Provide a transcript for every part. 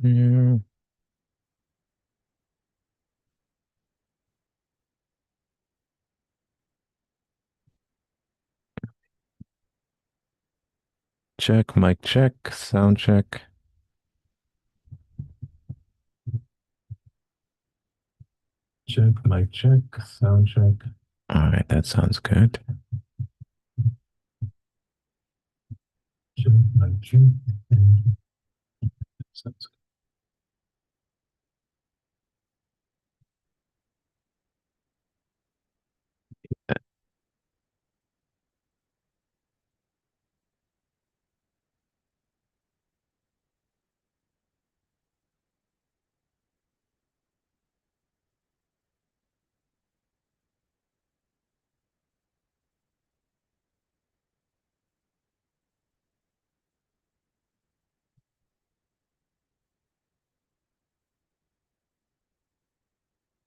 Mm, check, mic check, sound check. Check, mic check, sound check. All right, that sounds good. Check, mic check. Sounds good.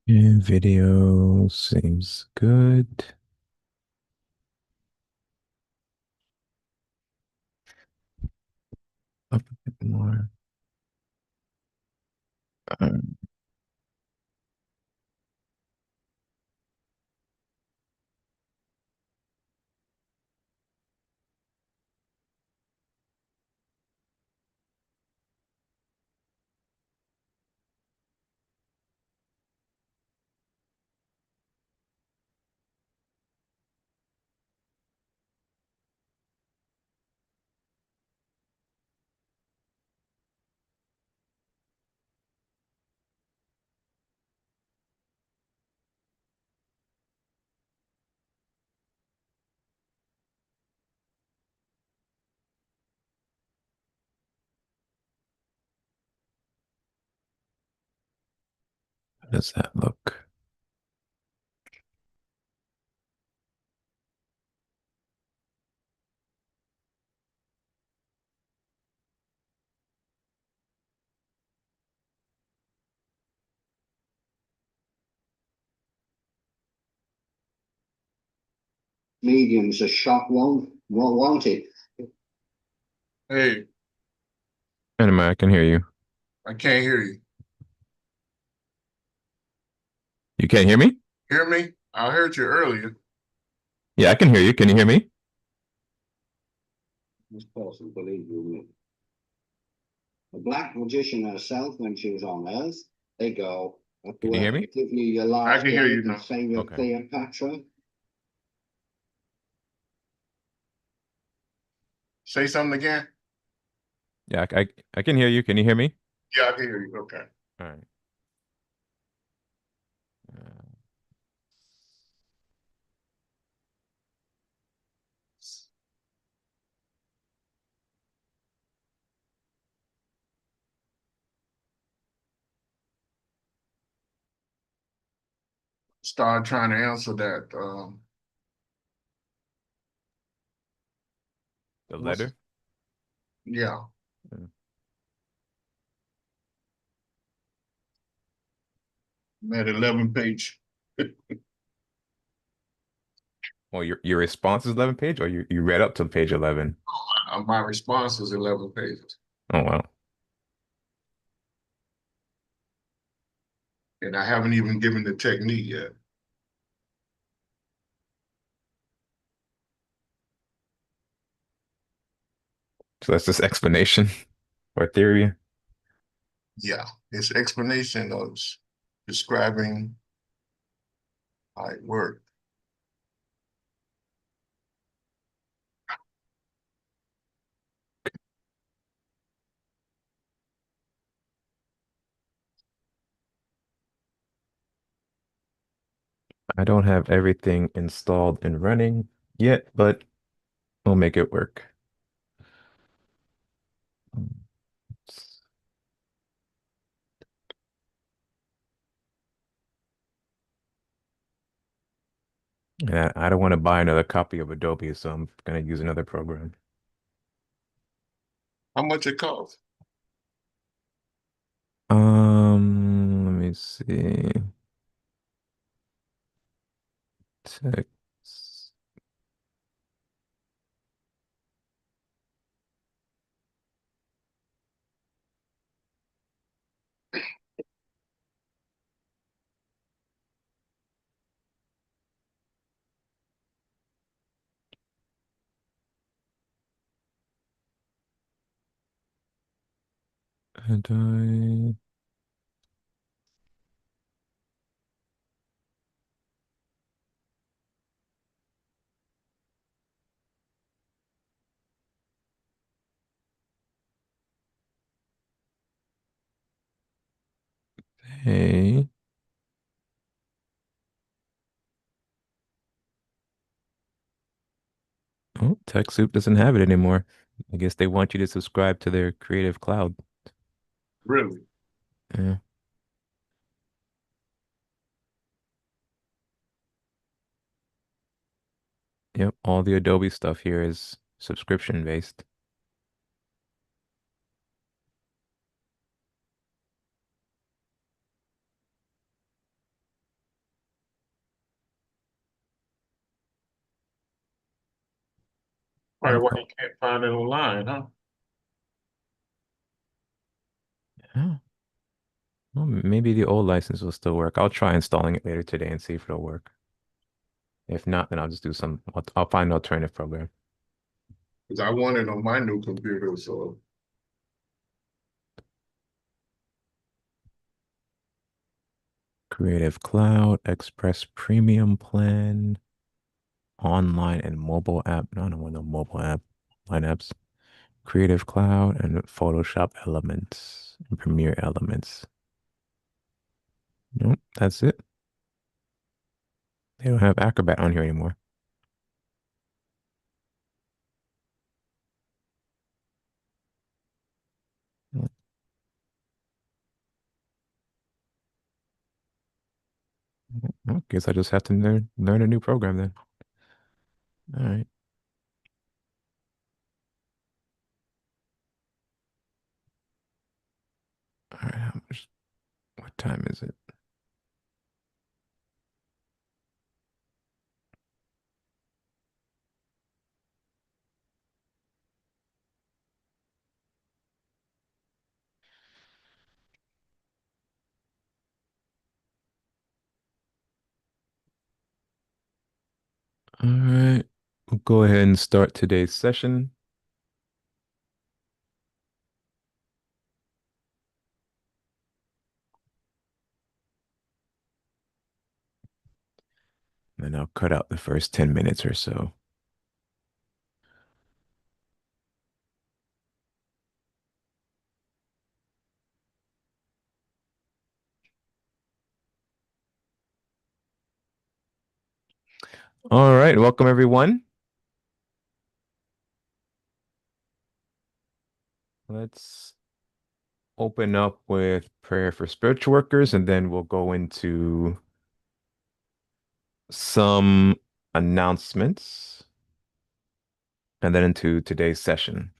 And video seems good. Up a bit more. Uh, how does that look? Mediums are shot won't it? Hey, Anime, I can hear you. I can't hear you. You can't hear me? Hear me? I heard you earlier. Yeah, I can hear you. Can you hear me? This person, believe you. The black magician herself, when she was on Earth, they go, Can you hear me? give you your I last can hear you word and now. say your Okay. Cleopatra. Say something again. Yeah, I can hear you. Can you hear me? Yeah, I can hear you. Okay. All right. Uh, Start trying to answer that. the What's letter? yeah, Mm. that 11 page. Well, your response is 11 page, or you read up to page 11? My response is 11 pages, Oh, wow. and I haven't even given the technique yet. So that's just explanation or theory. Yeah, it's explanation of describing how it worked. I don't have everything installed and running yet, but we'll make it work. Yeah, I don't want to buy another copy of Adobe, so I'm gonna use another program. How much it cost? Let me see. Text. And I hey. Oh, TechSoup doesn't have it anymore. I guess they want you to subscribe to their Creative Cloud. Really? Yeah. Yep. All the Adobe stuff here is subscription based. Probably why Oh, you can't find it online, huh? yeah. Well, maybe the old license will still work. I'll try installing it later today and see if it'll work. If not, then I'll just do some, I'll find an alternative program. Because I want it on my new computer, so Creative Cloud, Express Premium Plan, online and mobile app. No, I don't want no mobile app, line apps. Creative Cloud and Photoshop Elements and Premiere Elements. Nope, that's it. They don't have Acrobat on here anymore. Well, guess I just have to learn a new program then. All right. All right. What time is it? All right. We'll go ahead and start today's session. And I'll cut out the first 10 minutes or so. All right. Welcome, everyone. Let's open up with prayer for spiritual workers, and then we'll go into some announcements and then into today's session.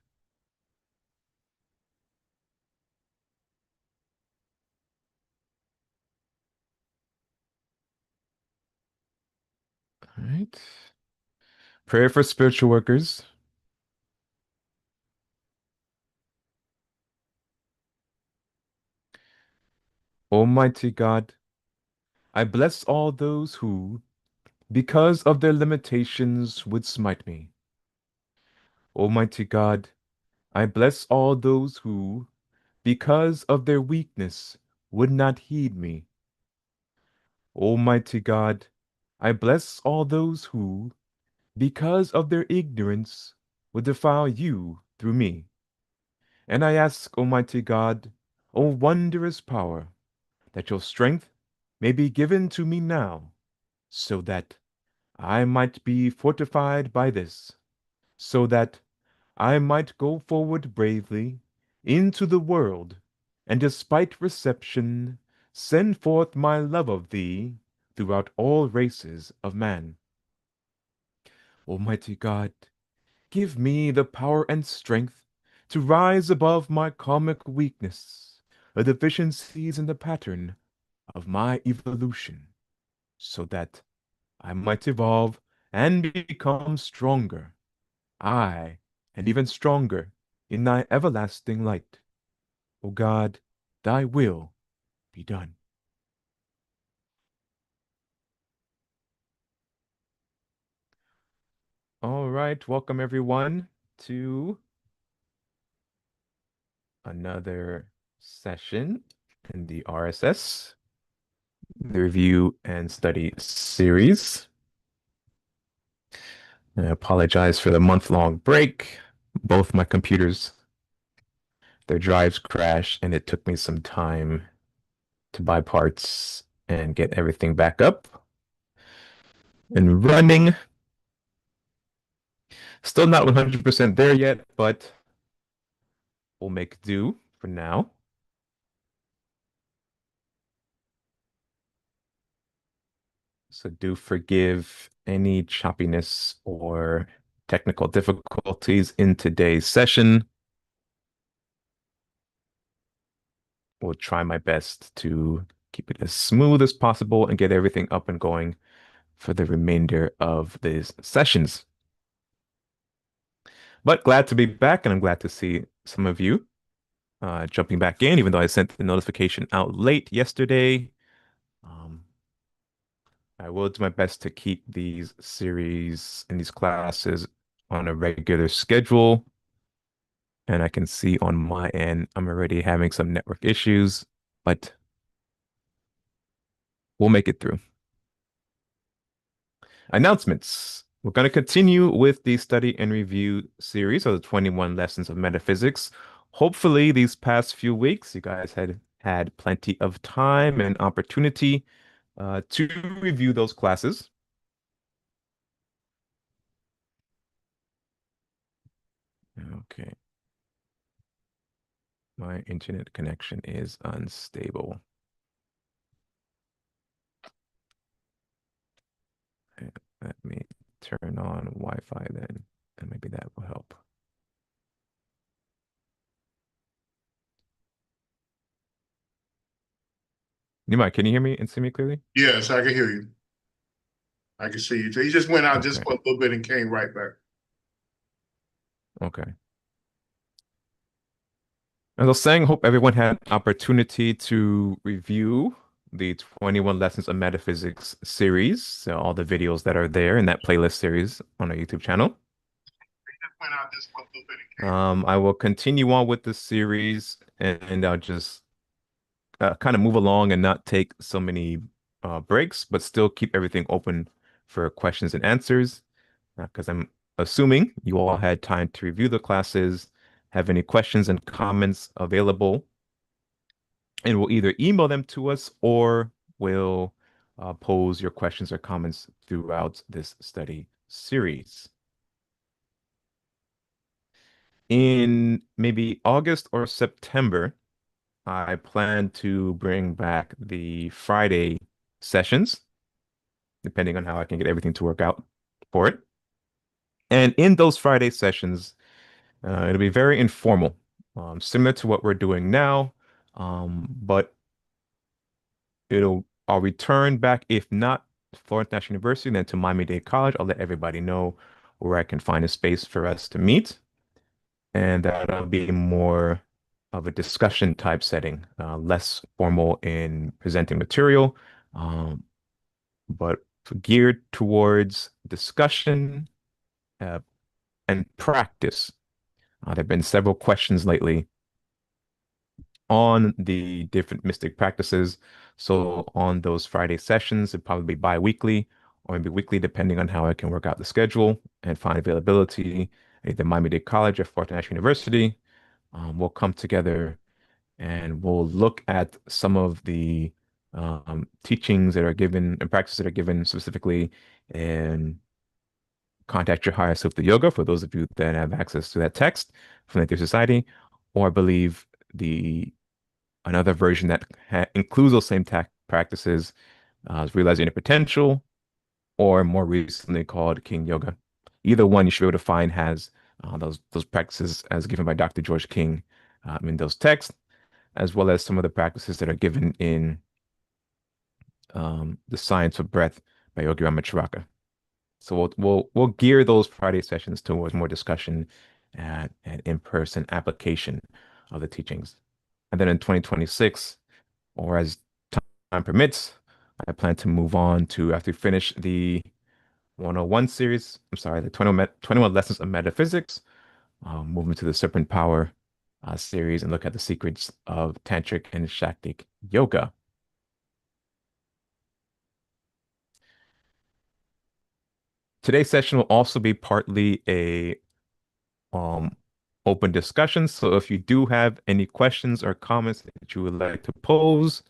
All right. Prayer for spiritual workers. Almighty God, I bless all those who, because of their limitations, would smite me. Almighty God, I bless all those who, because of their weakness, would not heed me. Almighty God, I bless all those who, because of their ignorance, would defile you through me. And I ask, Almighty God, O wondrous power, that your strength may be given to me now, so that I might be fortified by this, so that I might go forward bravely into the world, and despite reception, send forth my love of thee throughout all races of man. Almighty God, give me the power and strength to rise above my karmic weakness, the deficiencies in the pattern of my evolution, so that I might evolve and become stronger, I, and even stronger in thy everlasting light. O God, thy will be done. All right, welcome everyone to another session in the RSS, the review and study series. I apologize for the month-long break. Both my computers, their drives crashed, and it took me some time to buy parts and get everything back up and running. Still not 100% there yet, but we'll make do for now. So do forgive any choppiness or technical difficulties in today's session. Will try my best to keep it as smooth as possible and get everything up and going for the remainder of these sessions. But glad to be back, and I'm glad to see some of you jumping back in, even though I sent the notification out late yesterday. Um, I will do my best to keep these series and these classes on a regular schedule. And I can see on my end, I'm already having some network issues, but we'll make it through. Announcements. We're going to continue with the study and review series of the 21 Lessons of Metaphysics. Hopefully, these past few weeks, you guys had plenty of time and opportunity to review those classes. Okay. My internet connection is unstable. Let me turn on Wi-Fi then, and maybe that will help. Nehemiah, can you hear me and see me clearly? Yes, I can hear you. I can see you. He just went out just Okay. for a little bit and came right back. Okay. As I was saying, hope everyone had opportunity to review the 21 Lessons of Metaphysics series, so all the videos that are there in that playlist series on our YouTube channel. He just went out just for a little bit and came. I will continue on with the series, and I'll just kind of move along and not take so many breaks, but still keep everything open for questions and answers, because I'm assuming you all had time to review the classes, have any questions and comments available, and we'll either email them to us or we'll pose your questions or comments throughout this study series. In maybe August or September, I plan to bring back the Friday sessions, depending on how I can get everything to work out for it. And in those Friday sessions, it'll be very informal, similar to what we're doing now, but I'll return back, if not Florida National University, then to Miami-Dade College. I'll let everybody know where I can find a space for us to meet. And that'll be more of a discussion type setting, less formal in presenting material, but geared towards discussion uh, and practice. There have been several questions lately on the different mystic practices. So on those Friday sessions, it'd probably be bi-weekly or maybe weekly, depending on how I can work out the schedule and find availability at either Miami-Dade College or Florida National University. We'll come together and we'll look at some of the teachings that are given and practices that are given specifically in Contact Your Higher Self through Yoga, for those of you that have access to that text from the Through Society, or I believe the another version that includes those same practices is Realizing Your Potential, or more recently called King Yoga. Either one you should be able to find has those practices as given by Dr. George King in those texts, as well as some of the practices that are given in The Science of Breath by Yogi Ramacharaka. So we'll gear those Friday sessions towards more discussion and in-person application of the teachings. And then in 2026, or as time permits, I plan to move on to, after we finish the 101 series, I'm sorry, the 21 Lessons of Metaphysics, moving to the Serpent Power series and look at the secrets of tantric and shaktic yoga. Today's session will also be partly a um, open discussion. So if you do have any questions or comments that you would like to pose,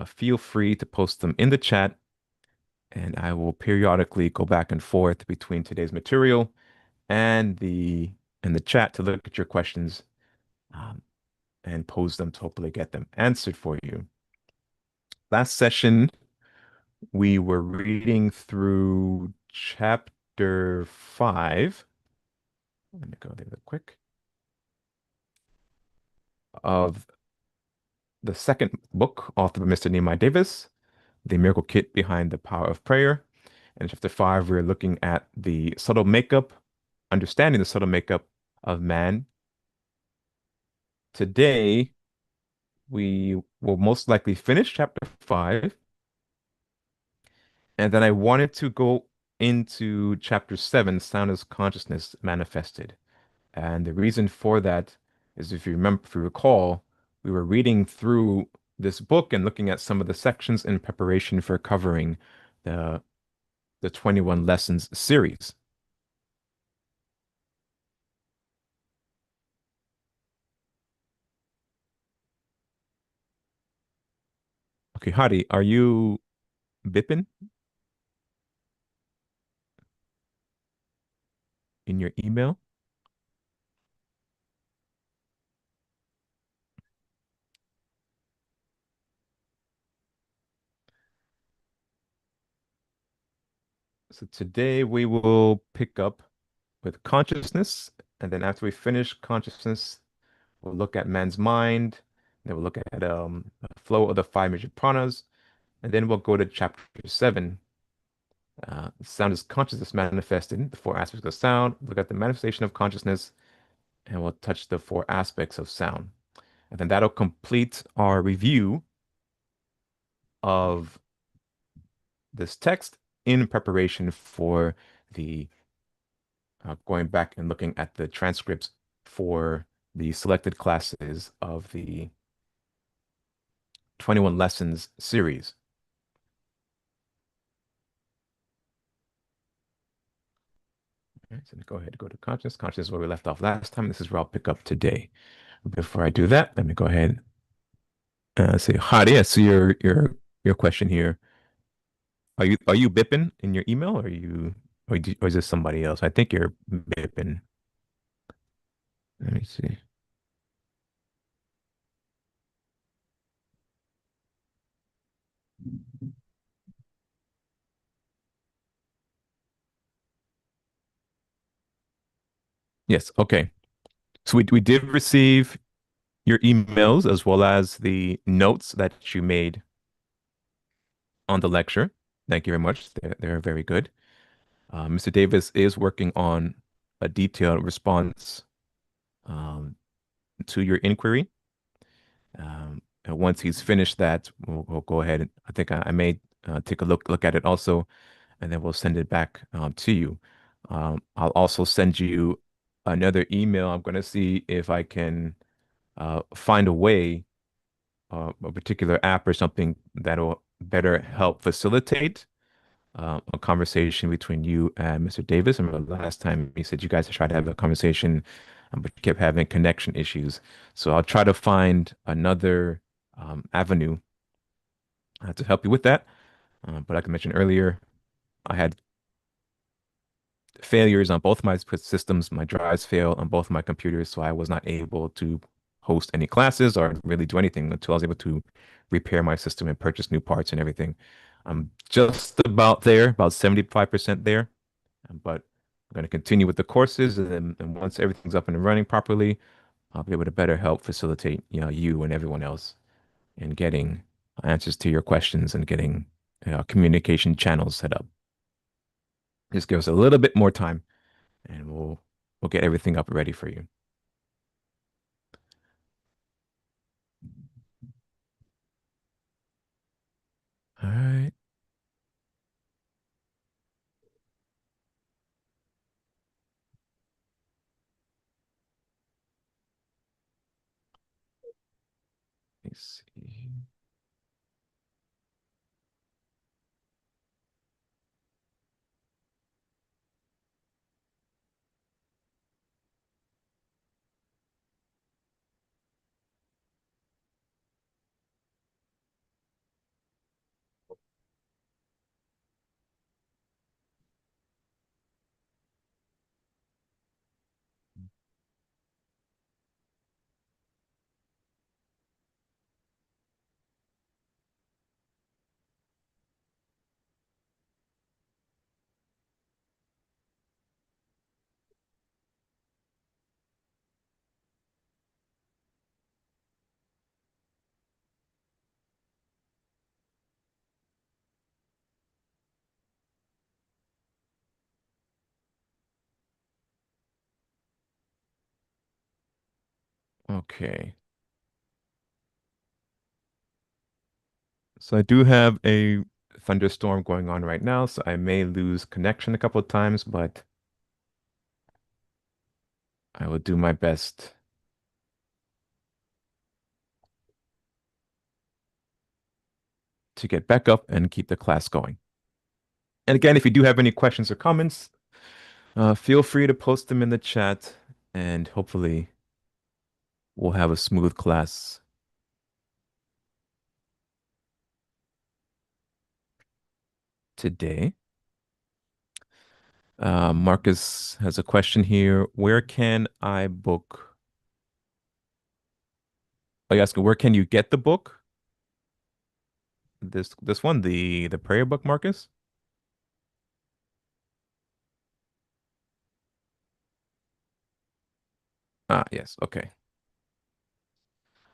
feel free to post them in the chat, and I will periodically go back and forth between today's material and the chat to look at your questions um, and pose them to hopefully get them answered for you. Last session, we were reading through chapter 5. Let me go there real quick. Of the second book, authored by Mr. Nehemiah Davis, The Miracle Kit Behind the Power of Prayer. And in chapter 5, we're looking at the subtle makeup, understanding the subtle makeup of man. Today, we will most likely finish chapter 5. And then I wanted to go into chapter 7, Sound as Consciousness Manifested. And the reason for that is if you remember, if you recall, we were reading through this book and looking at some of the sections in preparation for covering the the 21 Lessons series. Okay, Hadi, are you bipping in your email? So today we will pick up with consciousness, and then after we finish consciousness, we'll look at man's mind, then we'll look at the flow of the five major pranas, and then we'll go to chapter 7. Sound is consciousness manifested, the four aspects of sound. Look at the manifestation of consciousness, and we'll touch the four aspects of sound. And then that'll complete our review of this text in preparation for the going back and looking at the transcripts for the selected classes of the 21 Lessons series. Okay, so go ahead and go to consciousness. Consciousness is where we left off last time. This is where I'll pick up today. Before I do that, let me go ahead and say, Hadi, I see your question here. Are you bipping in your email, or or is this somebody else? I think you're bipping. Let me see. Yes, okay. So we did receive your emails as well as the notes that you made on the lecture. Thank you very much. They're very good. Mr. Davis is working on a detailed response um, to your inquiry. And once he's finished that, we'll go ahead and I think I may take a look at it also, and then we'll send it back to you. I'll also send you another email. I'm going to see if I can find a way, a particular app or something that'll better help facilitate a conversation between you and Mr. Davis. I remember last time you said you guys tried to have a conversation, but you kept having connection issues. So I'll try to find another avenue to help you with that. But like I mentioned earlier, I had failures on both my systems. My drives failed on both my computers, so I was not able to host any classes or really do anything until I was able to repair my system and purchase new parts and everything. I'm just about there, about 75% there, but I'm going to continue with the courses, and once everything's up and running properly, I'll be able to better help facilitate, you and everyone else in getting answers to your questions and getting communication channels set up. Just give us a little bit more time, and we'll get everything up ready for you. All right. see. Okay. So I do have a thunderstorm going on right now, so I may lose connection a couple of times, but I will do my best to get back up and keep the class going. And again, if you do have any questions or comments, feel free to post them in the chat, and hopefully we'll have a smooth class today. Marcus has a question here. Where can I book? Oh, you asking where can you get the book? This one, the prayer book, Marcus? Ah, yes. Okay.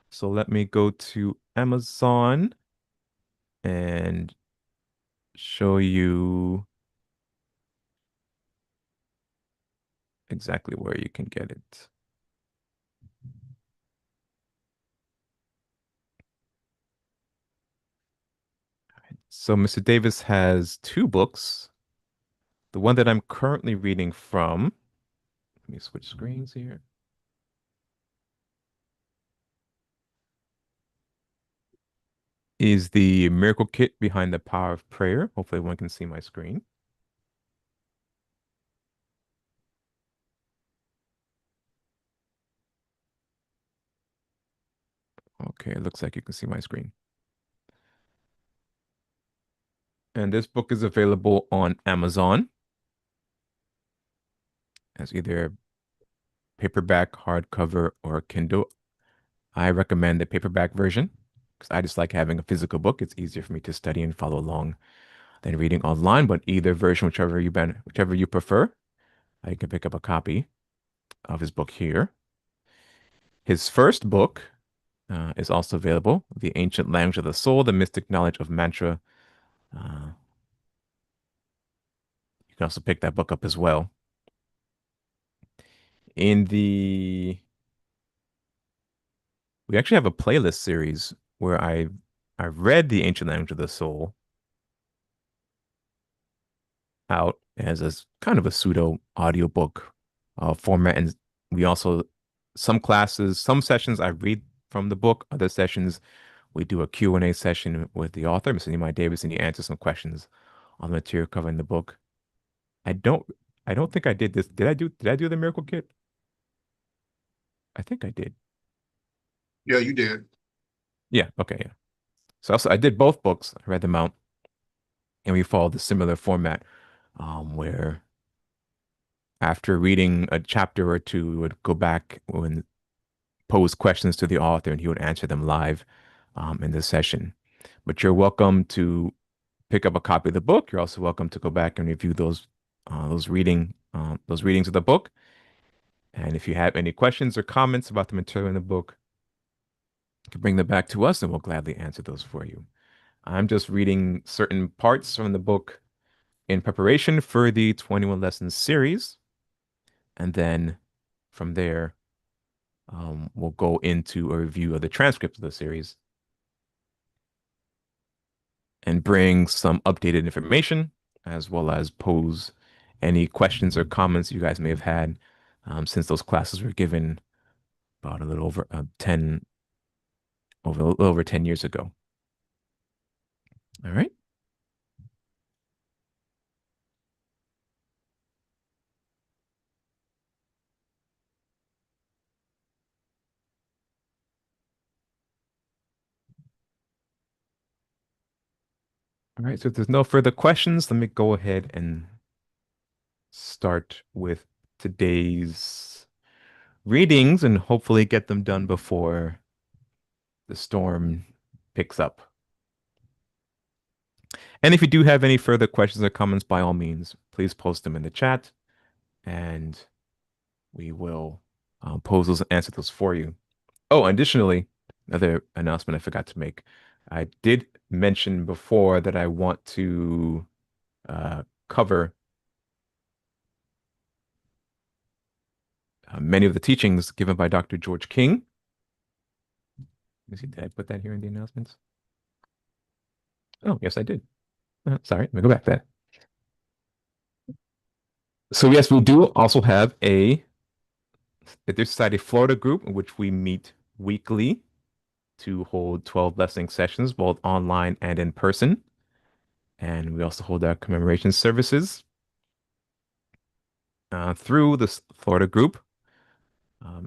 So let me go to Amazon and show you exactly where you can get it. So Mr. Davis has two books. The one that I'm currently reading from, let me switch screens here, is the Miracle Kit Behind the Power of Prayer. Hopefully one can see my screen. Okay, it looks like you can see my screen. And this book is available on Amazon as either paperback, hardcover, or Kindle. I recommend the paperback version because I just like having a physical book. It's easier for me to study and follow along than reading online, but either version, whichever you prefer, I can pick up a copy of his book here. His first book is also available, The Ancient Language of the Soul, The Mystic Knowledge of Mantra. Uh, you can also pick that book up as well. In the We actually have a playlist series where I read The Ancient Language of the Soul out as a kind of a pseudo audiobook format. And we also, some classes, some sessions I read from the book, other sessions we do a Q&A session with the author, Mr. Nehemiah Davis, and he answers some questions on the material covering the book. I don't I don't think I did this. Did I do the Miracle Kit? I think I did. Yeah, you did. Yeah, okay, yeah. So also I did both books. I read them out, and we followed a similar format, where after reading a chapter or two, we would go back and pose questions to the author, and he would answer them live, in this session. But you're welcome to pick up a copy of the book. You're also welcome to go back and review those readings of the book. And if you have any questions or comments about the material in the book, you can bring them back to us, and we'll gladly answer those for you. I'm just reading certain parts from the book in preparation for the 21 Lessons series. And then from there, we'll go into a review of the transcript of the series and bring some updated information as well as pose any questions or comments you guys may have had, since those classes were given about a little over 10 over 10 years ago. All right. All right. So if there's no further questions, let me go ahead and start with today's readings and hopefully get them done before the storm picks up. And if you do have any further questions or comments, by all means, please post them in the chat and we will pose those and answer those for you. Oh, additionally, another announcement I forgot to make. I did mention before that I want to cover many of the teachings given by Dr. George King. Let me see, did I put that here in the announcements? Oh, yes, I did. Sorry, let me go back to that. So yes, we do also have a There's Society Florida group in which we meet weekly to hold 12 blessing sessions, both online and in person. And we also hold our commemoration services through the Florida group.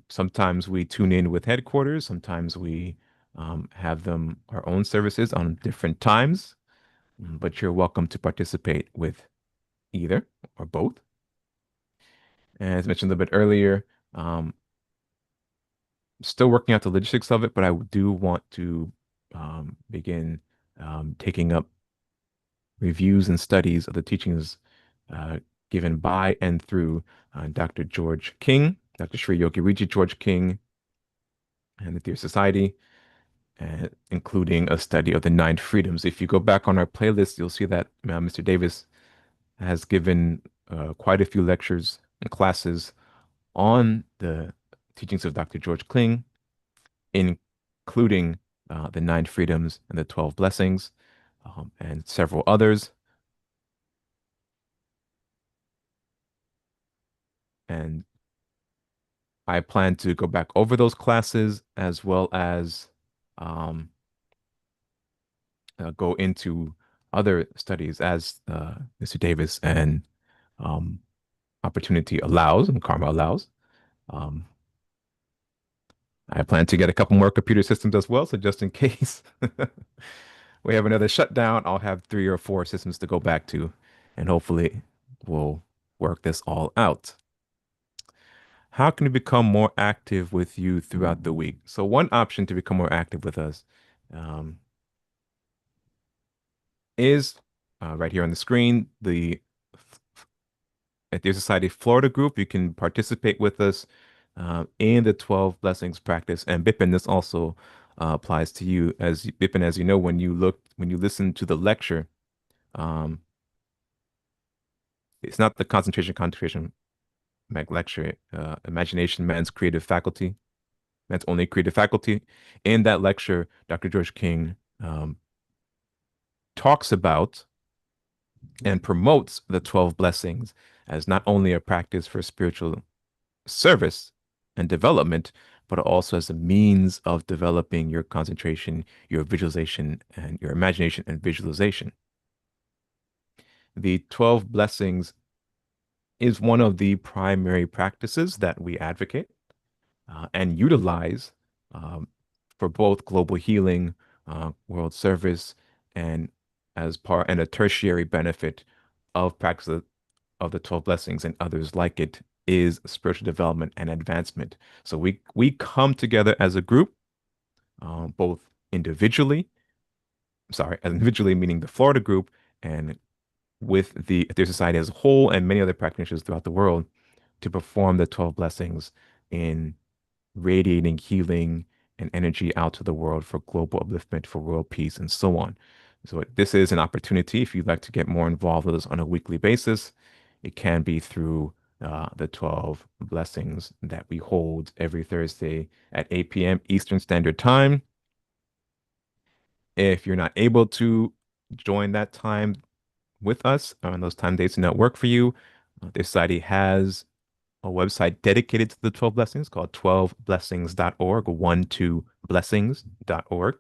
Sometimes we tune in with headquarters. Sometimes we have them our own services on different times. But you're welcome to participate with either or both. As mentioned a little bit earlier, still working out the logistics of it, but I do want to begin taking up reviews and studies of the teachings given by and through Dr. George King, Dr. Sri Yogi Riji George King, and the Dear Society, including a study of the Nine Freedoms. If you go back on our playlist, you'll see that Mr. Davis has given quite a few lectures and classes on the teachings of Dr. George King, including the Nine Freedoms and the 12 Blessings, and several others. And I plan to go back over those classes as well as go into other studies as Mr. Davis and opportunity allows and karma allows. I plan to get a couple more computer systems as well, so just in case we have another shutdown, I'll have 3 or 4 systems to go back to, and hopefully we'll work this all out. How can we become more active with you throughout the week? So one option to become more active with us is right here on the screen, the at the Society Florida group. You can participate with us in the 12 blessings practice. And Bipin, this also applies to you as Bipin, as you know, when you listen to the lecture, it's not the concentration lecture, imagination, man's creative faculty, man's only creative faculty. In that lecture, Dr. George King talks about and promotes the 12 blessings as not only a practice for spiritual service and development, but also as a means of developing your concentration, your visualization, and your imagination and visualization. The 12 blessings is one of the primary practices that we advocate and utilize for both global healing, world service, and and a tertiary benefit of practice of the 12 blessings and others like it is spiritual development and advancement. So we come together as a group, both individually, individually meaning the Florida group, and with their society as a whole and many other practitioners throughout the world to perform the 12 blessings in radiating healing and energy out to the world for global upliftment, for world peace, and so on. So this is an opportunity if you'd like to get more involved with us on a weekly basis. It can be through the 12 blessings that we hold every Thursday at 8 p.m. Eastern Standard Time. If you're not able to join that time with us on those time dates do not work for you, the society has a website dedicated to the 12 blessings called 12blessings.org, 12blessings.org.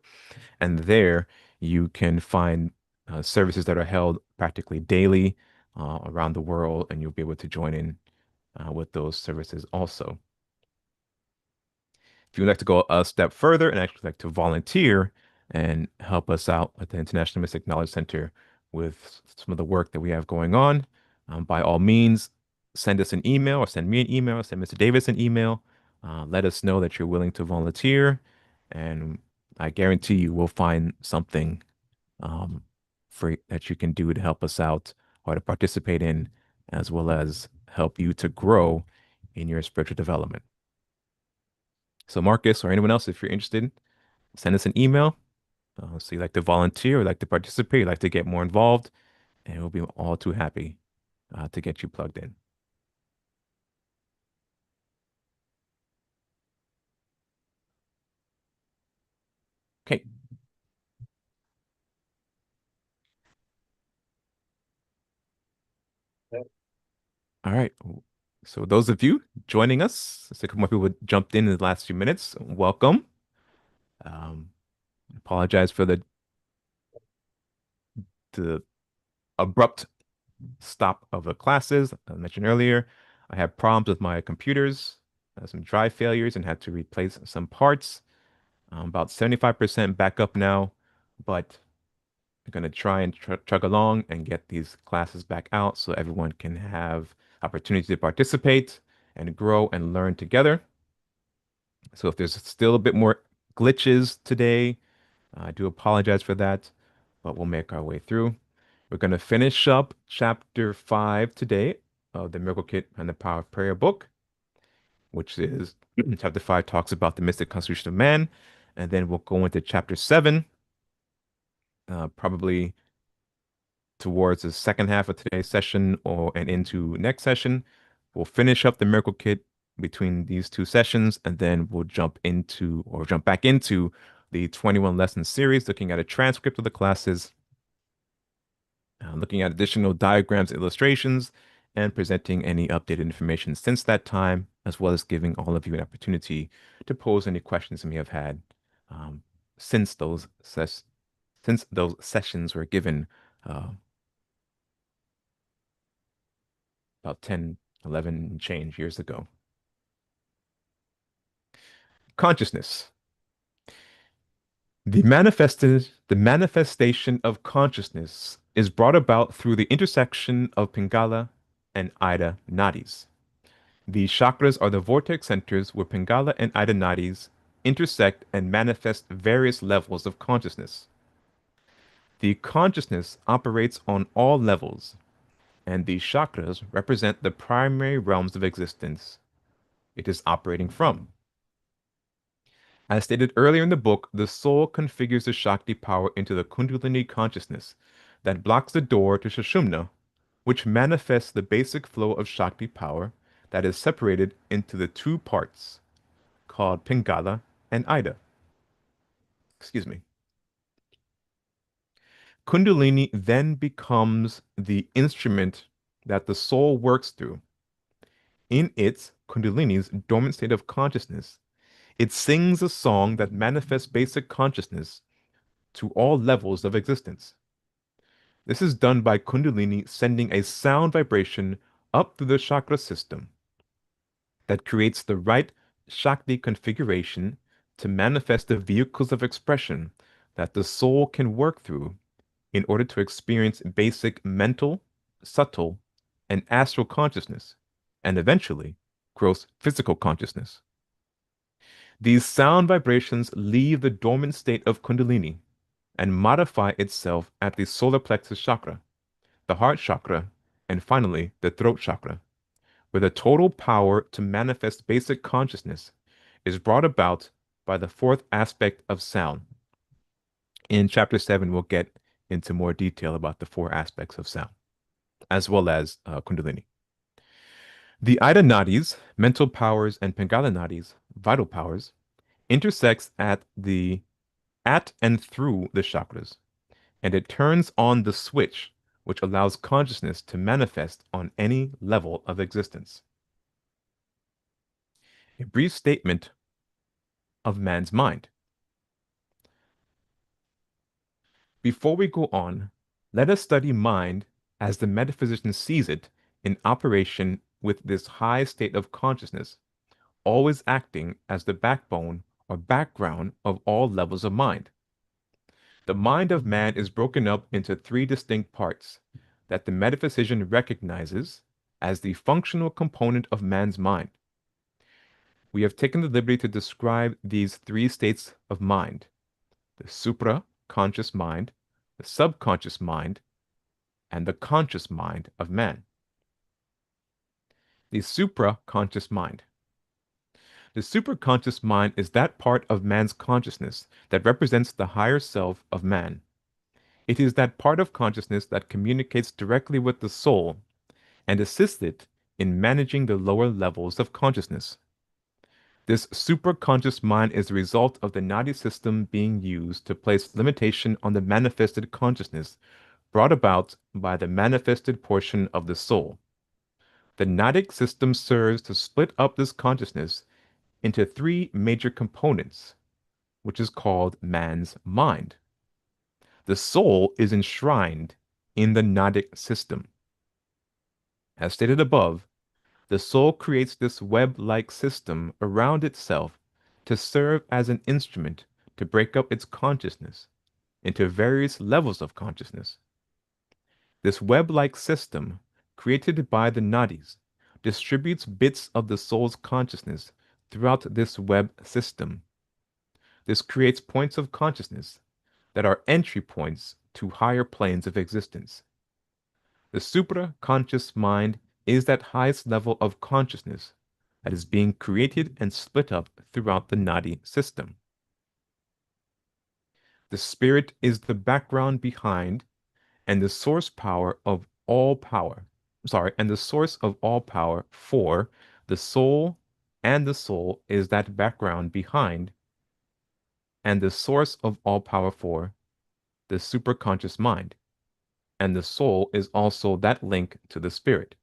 And there you can find services that are held practically daily around the world, and you'll be able to join in with those services also. If you would like to go a step further and actually like to volunteer and help us out at the International Mystic Knowledge Center with some of the work that we have going on, by all means, send us an email or send me an email, send Mr. Davis an email. Let us know that you're willing to volunteer, and I guarantee you we'll find something um, for that you can do to help us out or to participate in, as well as help you to grow in your spiritual development. So Marcus or anyone else, if you're interested, send us an email. So you like to volunteer, or like to participate, like to get more involved, and we'll be all too happy to get you plugged in. Okay. All right. So those of you joining us, a couple more people jumped in the last few minutes. Welcome. Um, Apologize for the abrupt stop of the classes. I mentioned earlier, I had problems with my computers, some drive failures, and had to replace some parts. I'm about 75% back up now, but I'm going to try and chug along and get these classes back out so everyone can have opportunity to participate and grow and learn together. So if there's still a bit more glitches today, I do apologize for that, but we'll make our way through. We're going to finish up chapter 5 today of the Miracle Kit and the Power of Prayer book, which is chapter 5 talks about the mystic constitution of man. And then we'll go into chapter 7, probably towards the second half of today's session or and into next session. We'll finish up the Miracle Kit between these two sessions, and then we'll jump back into the 21 lesson series, looking at a transcript of the classes, looking at additional diagrams, illustrations, and presenting any updated information since that time, as well as giving all of you an opportunity to pose any questions you may have had um, since since those sessions were given uh, about 10, 11 and change years ago. Consciousness. The manifestation of consciousness is brought about through the intersection of Pingala and Ida nadis. These chakras are the vortex centers where Pingala and Ida nadis intersect and manifest various levels of consciousness. The consciousness operates on all levels, and these chakras represent the primary realms of existence it is operating from. As stated earlier in the book, the soul configures the Shakti power into the Kundalini consciousness that blocks the door to Sushumna, which manifests the basic flow of Shakti power that is separated into the two parts called Pingala and Ida. Excuse me. Kundalini then becomes the instrument that the soul works through. In its, Kundalini's dormant state of consciousness, it sings a song that manifests basic consciousness to all levels of existence. This is done by Kundalini sending a sound vibration up through the chakra system that creates the right Shakti configuration to manifest the vehicles of expression that the soul can work through in order to experience basic mental, subtle, and astral consciousness, and eventually gross physical consciousness. These sound vibrations leave the dormant state of Kundalini and modify itself at the solar plexus chakra, the heart chakra, and finally the throat chakra, where the total power to manifest basic consciousness is brought about by the fourth aspect of sound. In chapter 7, we'll get into more detail about the four aspects of sound, as well as Kundalini. The Ida nadis, mental powers, and Pingala nadis, vital powers, intersects at and through the chakras, and it turns on the switch which allows consciousness to manifest on any level of existence. A brief statement of man's mind. Before we go on, let us study mind as the metaphysician sees it in operation with this high state of consciousness, always acting as the backbone or background of all levels of mind. The mind of man is broken up into three distinct parts that the metaphysician recognizes as the functional component of man's mind. We have taken the liberty to describe these three states of mind: the supra-conscious mind, the subconscious mind, and the conscious mind of man. The supra-conscious mind. The superconscious mind is that part of man's consciousness that represents the higher self of man. It is that part of consciousness that communicates directly with the soul and assists it in managing the lower levels of consciousness. This superconscious mind is the result of the nadi system being used to place limitation on the manifested consciousness brought about by the manifested portion of the soul. The nadic system serves to split up this consciousness into three major components, which is called man's mind. The soul is enshrined in the nadic system. As stated above, the soul creates this web-like system around itself to serve as an instrument to break up its consciousness into various levels of consciousness. This web-like system, created by the nadis, distributes bits of the soul's consciousness throughout this web system. This creates points of consciousness that are entry points to higher planes of existence. The supra-conscious mind is that highest level of consciousness that is being created and split up throughout the nadi system. The spirit is the background behind and the source power of all power. And the source of all power for the soul, and the soul is that background behind and the source of all power for the superconscious mind, and the soul is also that link to the spirit.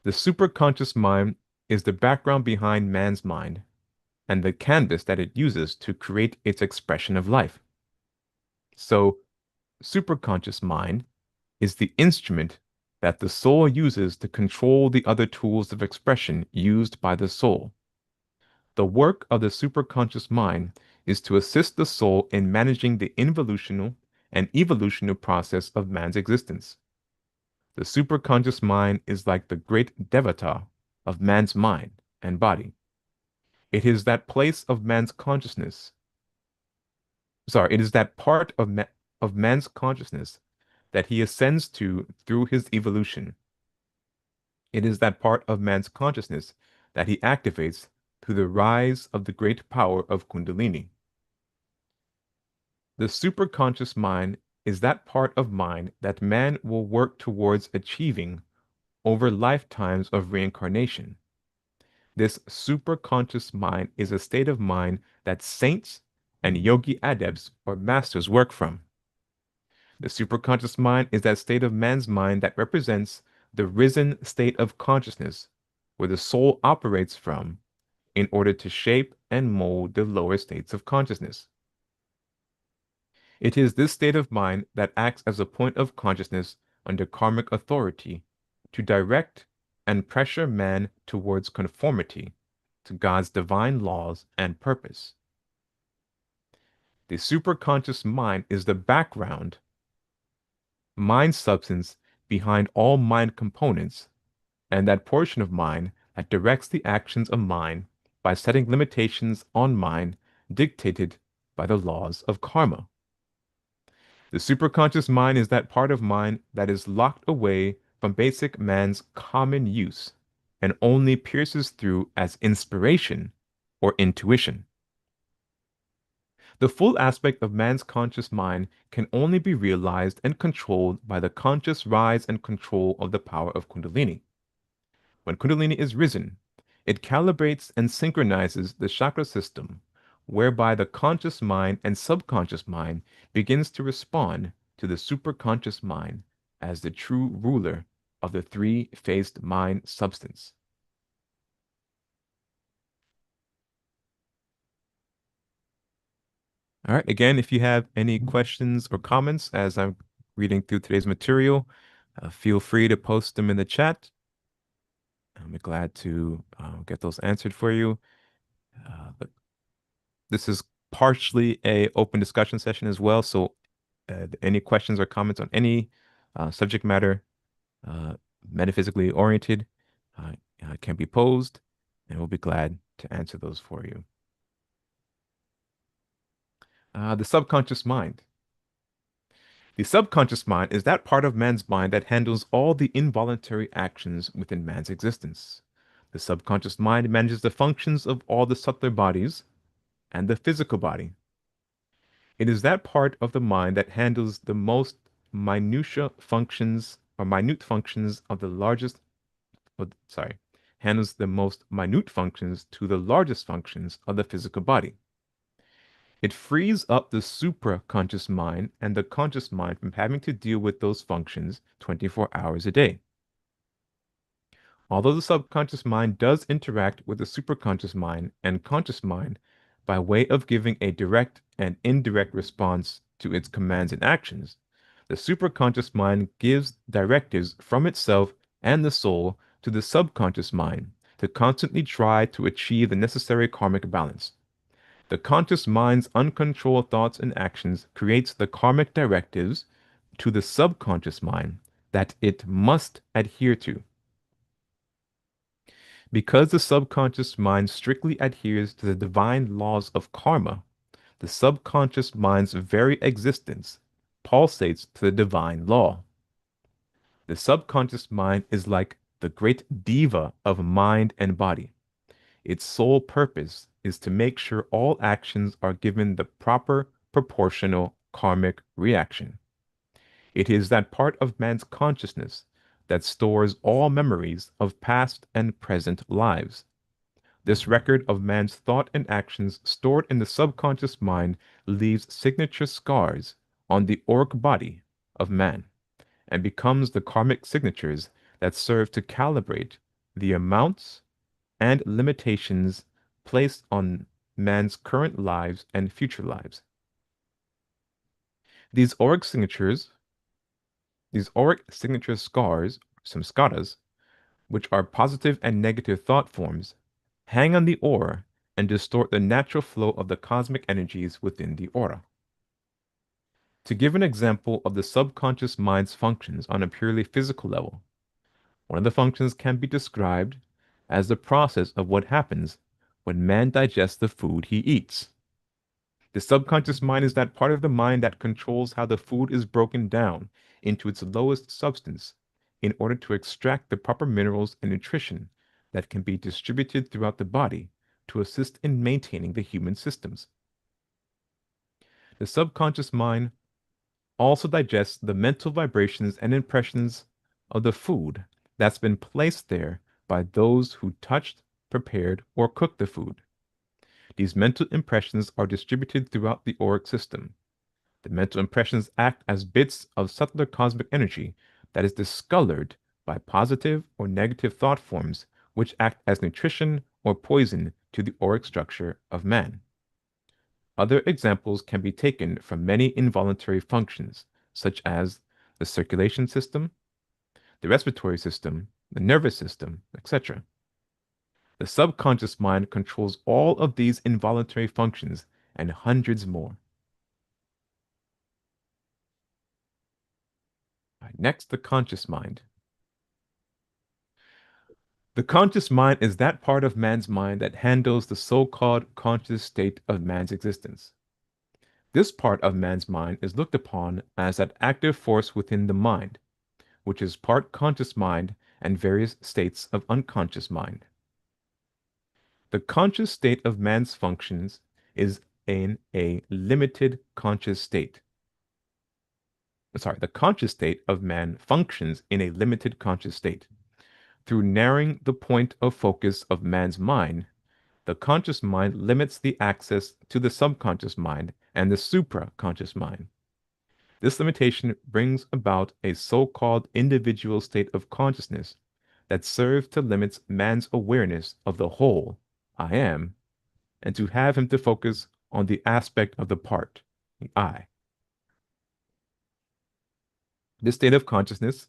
The superconscious mind is the background behind man's mind and the canvas that it uses to create its expression of life. So, superconscious mind is the instrument that the soul uses to control the other tools of expression used by the soul. The work of the superconscious mind is to assist the soul in managing the involutional and evolutional process of man's existence. The superconscious mind is like the great devata of man's mind and body. It is that place of man's consciousness. It is that part of man's consciousness that he ascends to through his evolution. It is that part of man's consciousness that he activates through the rise of the great power of Kundalini. The superconscious mind is that part of mind that man will work towards achieving over lifetimes of reincarnation. This superconscious mind is a state of mind that saints and yogi adepts or masters work from. The superconscious mind is that state of man's mind that represents the risen state of consciousness, where the soul operates from in order to shape and mold the lower states of consciousness. It is this state of mind that acts as a point of consciousness under karmic authority to direct and pressure man towards conformity to God's divine laws and purpose. The superconscious mind is the background mind substance behind all mind components, and that portion of mind that directs the actions of mind by setting limitations on mind dictated by the laws of karma. The superconscious mind is that part of mind that is locked away from basic man's common use and only pierces through as inspiration or intuition. The full aspect of man's conscious mind can only be realized and controlled by the conscious rise and control of the power of Kundalini. When Kundalini is risen, it calibrates and synchronizes the chakra system, whereby the conscious mind and subconscious mind begins to respond to the superconscious mind as the true ruler of the three-phased mind substance. All right. Again, if you have any questions or comments as I'm reading through today's material, feel free to post them in the chat. I'll be glad to get those answered for you. But this is partially a open discussion session as well. So any questions or comments on any subject matter uh, metaphysically oriented can be posed, and we'll be glad to answer those for you. The subconscious mind. The subconscious mind is that part of man's mind that handles all the involuntary actions within man's existence. The subconscious mind manages the functions of all the subtler bodies and the physical body. It is that part of the mind that handles the most minutia functions or minute functions of the largest, handles the most minute functions to the largest functions of the physical body. It frees up the supraconscious mind and the conscious mind from having to deal with those functions 24 hours a day. Although the subconscious mind does interact with the superconscious mind and conscious mind by way of giving a direct and indirect response to its commands and actions, the superconscious mind gives directives from itself and the soul to the subconscious mind to constantly try to achieve the necessary karmic balance. The conscious mind's uncontrolled thoughts and actions creates the karmic directives to the subconscious mind that it must adhere to. Because the subconscious mind strictly adheres to the divine laws of karma, the subconscious mind's very existence pulsates to the divine law. The subconscious mind is like the great diva of mind and body. Its sole purpose is to make sure all actions are given the proper proportional karmic reaction. It is that part of man's consciousness that stores all memories of past and present lives. This record of man's thought and actions stored in the subconscious mind leaves signature scars on the auric body of man and becomes the karmic signatures that serve to calibrate the amounts and limitations placed on man's current lives and future lives. These auric signatures, these auric signature scars, samskaras, which are positive and negative thought forms, hang on the aura and distort the natural flow of the cosmic energies within the aura. To give an example of the subconscious mind's functions on a purely physical level, one of the functions can be described as the process of what happens when man digests the food he eats. The subconscious mind is that part of the mind that controls how the food is broken down into its lowest substance in order to extract the proper minerals and nutrition that can be distributed throughout the body to assist in maintaining the human systems. The subconscious mind also digests the mental vibrations and impressions of the food that's been placed there by those who touched, prepared, or cooked the food. These mental impressions are distributed throughout the auric system. The mental impressions act as bits of subtler cosmic energy that is discolored by positive or negative thought forms, which act as nutrition or poison to the auric structure of man. Other examples can be taken from many involuntary functions, such as the circulation system, the respiratory system, the nervous system, etc. The subconscious mind controls all of these involuntary functions and hundreds more. Next, the conscious mind. The conscious mind is that part of man's mind that handles the so-called conscious state of man's existence. This part of man's mind is looked upon as that active force within the mind, which is part conscious mind and various states of unconscious mind. The conscious state of man's functions is in a limited conscious state. The conscious state of man functions in a limited conscious state. Through narrowing the point of focus of man's mind, the conscious mind limits the access to the subconscious mind and the supraconscious mind. This limitation brings about a so-called individual state of consciousness that serves to limit man's awareness of the whole, I am, and to have him to focus on the aspect of the part, the I. This state of consciousness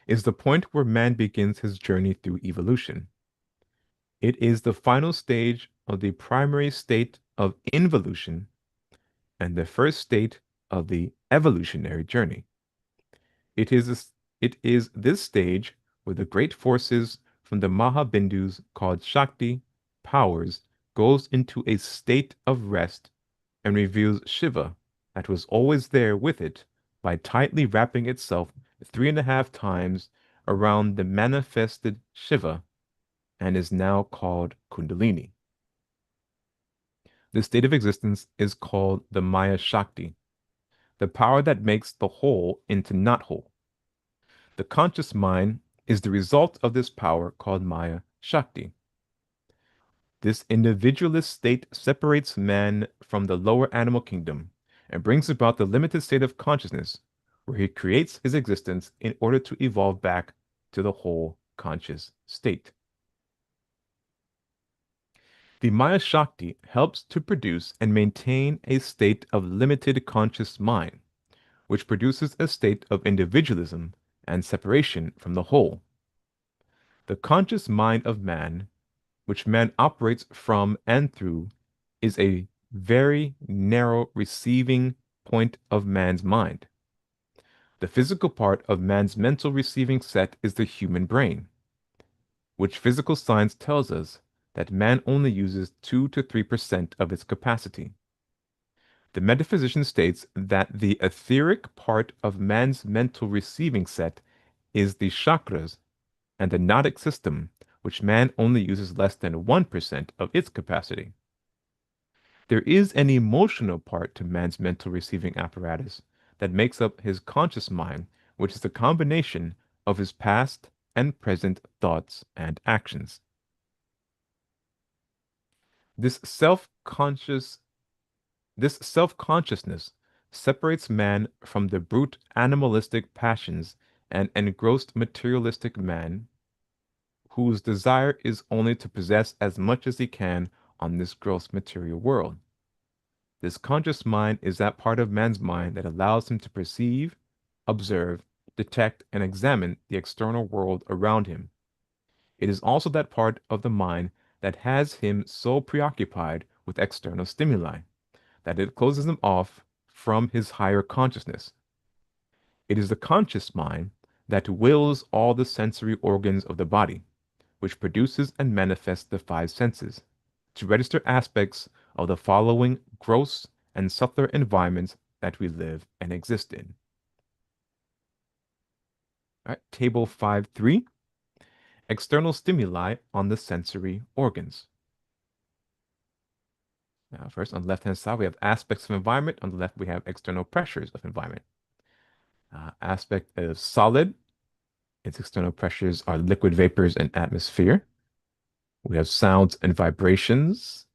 is the point where man begins his journey through evolution. It is the final stage of the primary state of involution and the first state of the evolutionary journey. It is this stage where the great forces from the Mahabindus called Shakti, powers, goes into a state of rest and reveals Shiva that was always there with it by tightly wrapping itself 3.5 times around the manifested Shiva and is now called Kundalini. This state of existence is called the Maya Shakti, the power that makes the whole into not whole. The conscious mind is the result of this power called Maya Shakti. This individualist state separates man from the lower animal kingdom and brings about the limited state of consciousness, where he creates his existence in order to evolve back to the whole conscious state. The Maya Shakti helps to produce and maintain a state of limited conscious mind, which produces a state of individualism and separation from the whole. The conscious mind of man, which man operates from and through, is a very narrow receiving point of man's mind. The physical part of man's mental receiving set is the human brain, which physical science tells us that man only uses 2 to 3% of its capacity. The metaphysician states that the etheric part of man's mental receiving set is the chakras and the gnotic system, which man only uses less than 1% of its capacity. There is an emotional part to man's mental receiving apparatus that makes up his conscious mind, which is the combination of his past and present thoughts and actions. This self-consciousness separates man from the brute animalistic passions and engrossed materialistic man, whose desire is only to possess as much as he can on this gross material world. This conscious mind is that part of man's mind that allows him to perceive, observe, detect, and examine the external world around him. It is also that part of the mind that has him so preoccupied with external stimuli that it closes him off from his higher consciousness. It is the conscious mind that wills all the sensory organs of the body, which produces and manifests the 5 senses, to register aspects of the following gross and subtler environments that we live and exist in. All right, table 5.3, external stimuli on the sensory organs. Now, first, on the left-hand side, we have aspects of environment. On the left, we have external pressures of environment. Aspect is solid. Its external pressures are liquid vapors and atmosphere. We have sounds and vibrations,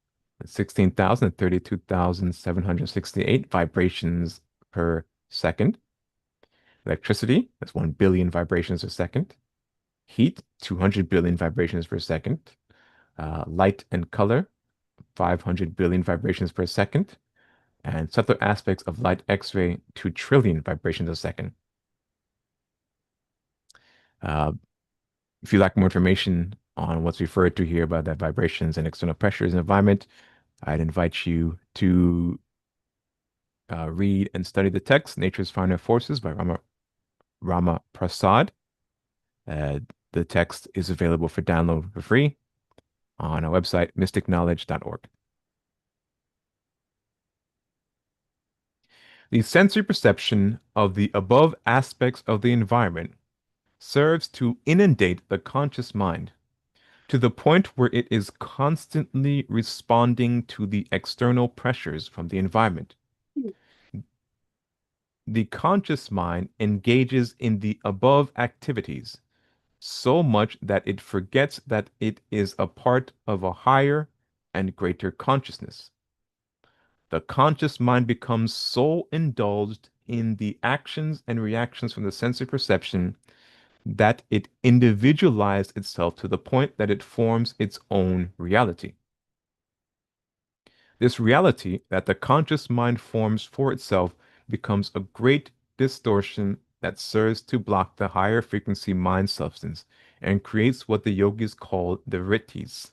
16,000 and 32,768 vibrations per second. Electricity, that's 1 billion vibrations a second. Heat, 200 billion vibrations per second. Light and color, 500 billion vibrations per second. And subtler aspects of light X-ray, 2 trillion vibrations a second. If you'd like more information on what's referred to here by the vibrations and external pressures in the environment, I'd invite you to read and study the text, Nature's Finer Forces by Rama Prasad. The text is available for download for free on our website, mysticknowledge.org. The sensory perception of the above aspects of the environment serves to inundate the conscious mind to the point where it is constantly responding to the external pressures from the environment. The conscious mind engages in the above activities so much that it forgets that it is a part of a higher and greater consciousness. The conscious mind becomes so indulged in the actions and reactions from the sensory perception that it individualized itself to the point that it forms its own reality. This reality that the conscious mind forms for itself becomes a great distortion that serves to block the higher frequency mind substance and creates what the yogis call the vrittis,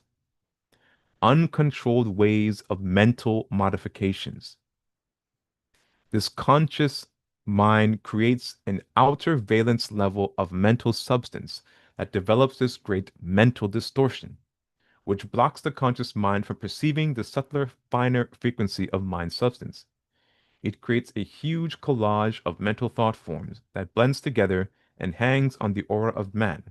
uncontrolled waves of mental modifications. This conscious mind creates an outer valence level of mental substance that develops this great mental distortion, which blocks the conscious mind from perceiving the subtler, finer frequency of mind substance. It creates a huge collage of mental thought forms that blends together and hangs on the aura of man,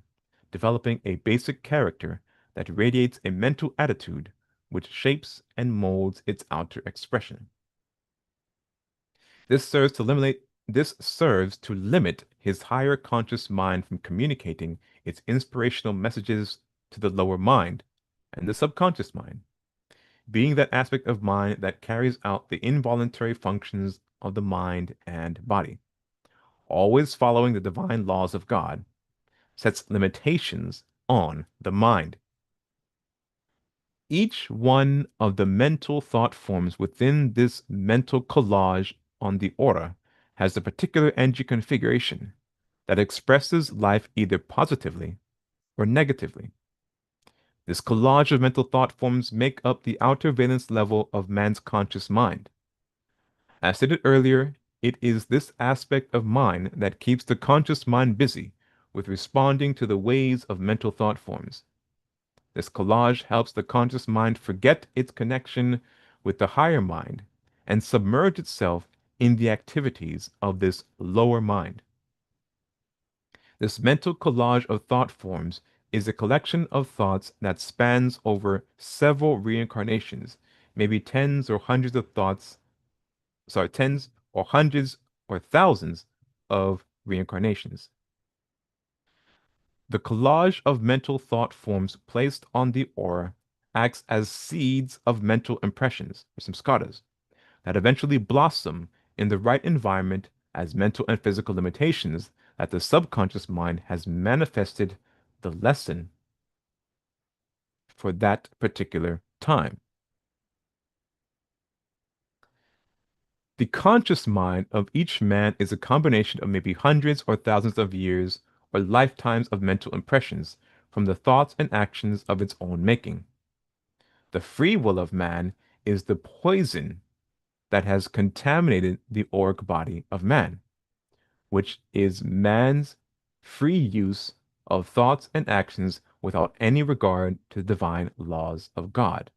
developing a basic character that radiates a mental attitude which shapes and molds its outer expression. This serves to limit his higher conscious mind from communicating its inspirational messages to the lower mind and the subconscious mind, being that aspect of mind that carries out the involuntary functions of the mind and body, always following the divine laws of God, sets limitations on the mind. Each one of the mental thought forms within this mental collage on the aura has a particular energy configuration that expresses life either positively or negatively. This collage of mental thought forms make up the outer valence level of man's conscious mind. As stated earlier, it is this aspect of mind that keeps the conscious mind busy with responding to the waves of mental thought forms. This collage helps the conscious mind forget its connection with the higher mind and submerge itself in the activities of this lower mind. This mental collage of thought forms is a collection of thoughts that spans over several reincarnations, maybe tens or hundreds or thousands of reincarnations. The collage of mental thought forms placed on the aura acts as seeds of mental impressions, or samskaras, that eventually blossom in the right environment as mental and physical limitations that the subconscious mind has manifested the lesson for that particular time. The conscious mind of each man is a combination of maybe hundreds or thousands of years or lifetimes of mental impressions from the thoughts and actions of its own making. The free will of man is the poison that has contaminated the auric body of man, which is man's free use of thoughts and actions without any regard to the divine laws of God.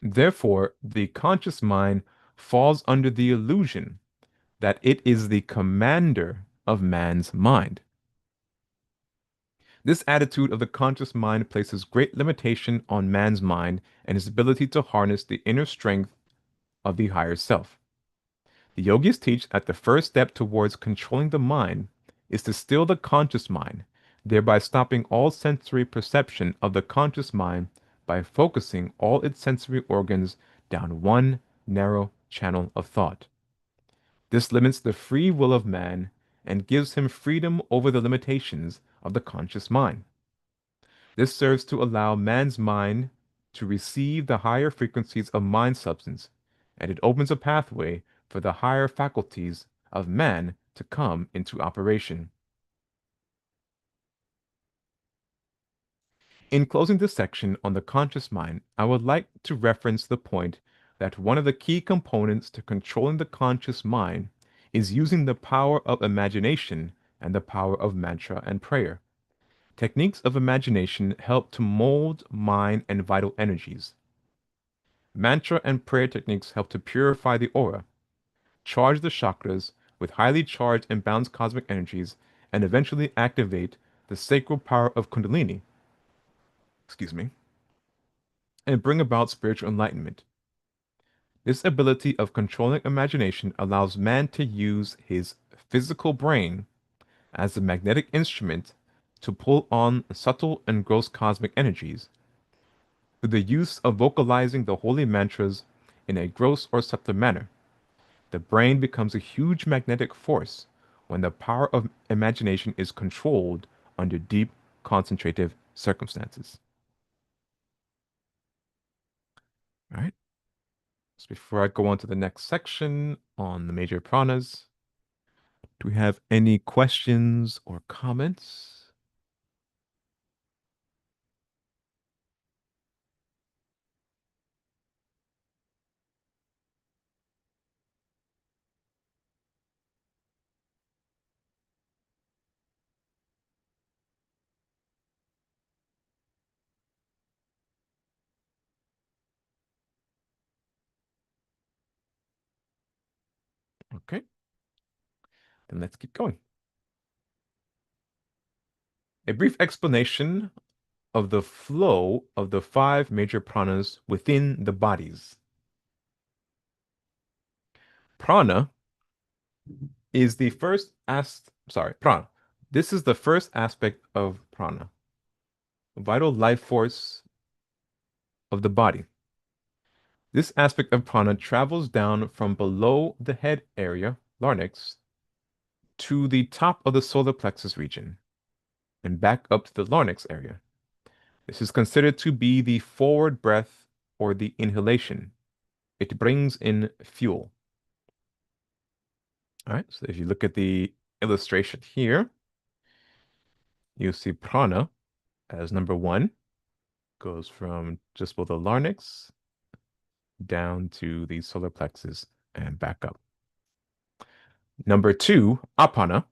Therefore, the conscious mind falls under the illusion that it is the commander of man's mind. This attitude of the conscious mind places great limitation on man's mind and his ability to harness the inner strength of the higher self. The yogis teach that the first step towards controlling the mind is to still the conscious mind, thereby stopping all sensory perception of the conscious mind by focusing all its sensory organs down one narrow channel of thought. This limits the free will of man and gives him freedom over the limitations of the conscious mind. This serves to allow man's mind to receive the higher frequencies of mind substance, and it opens a pathway for the higher faculties of man to come into operation. In closing this section on the conscious mind, I would like to reference the point that one of the key components to controlling the conscious mind is using the power of imagination and the power of mantra and prayer. Techniques of imagination help to mold mind and vital energies. Mantra and prayer techniques help to purify the aura, charge the chakras with highly charged and balanced cosmic energies, and eventually activate the sacral power of Kundalini, excuse me, and bring about spiritual enlightenment. This ability of controlling imagination allows man to use his physical brain as a magnetic instrument to pull on subtle and gross cosmic energies. Through the use of vocalizing the holy mantras in a gross or subtle manner, the brain becomes a huge magnetic force, when the power of imagination is controlled under deep concentrative circumstances. All right. So before I go on to the next section on the major pranas, do we have any questions or comments? Okay, then let's keep going. A brief explanation of the flow of the five major pranas within the bodies. Prana is the first prana. This is the first aspect of prana, vital life force of the body. This aspect of prana travels down from below the head area, larynx, to the top of the solar plexus region and back up to the larynx area. This is considered to be the forward breath or the inhalation. It brings in fuel. All right, so if you look at the illustration here, you see prana as number one, goes from just below the larynx down to the solar plexus and back up. Number two, apana.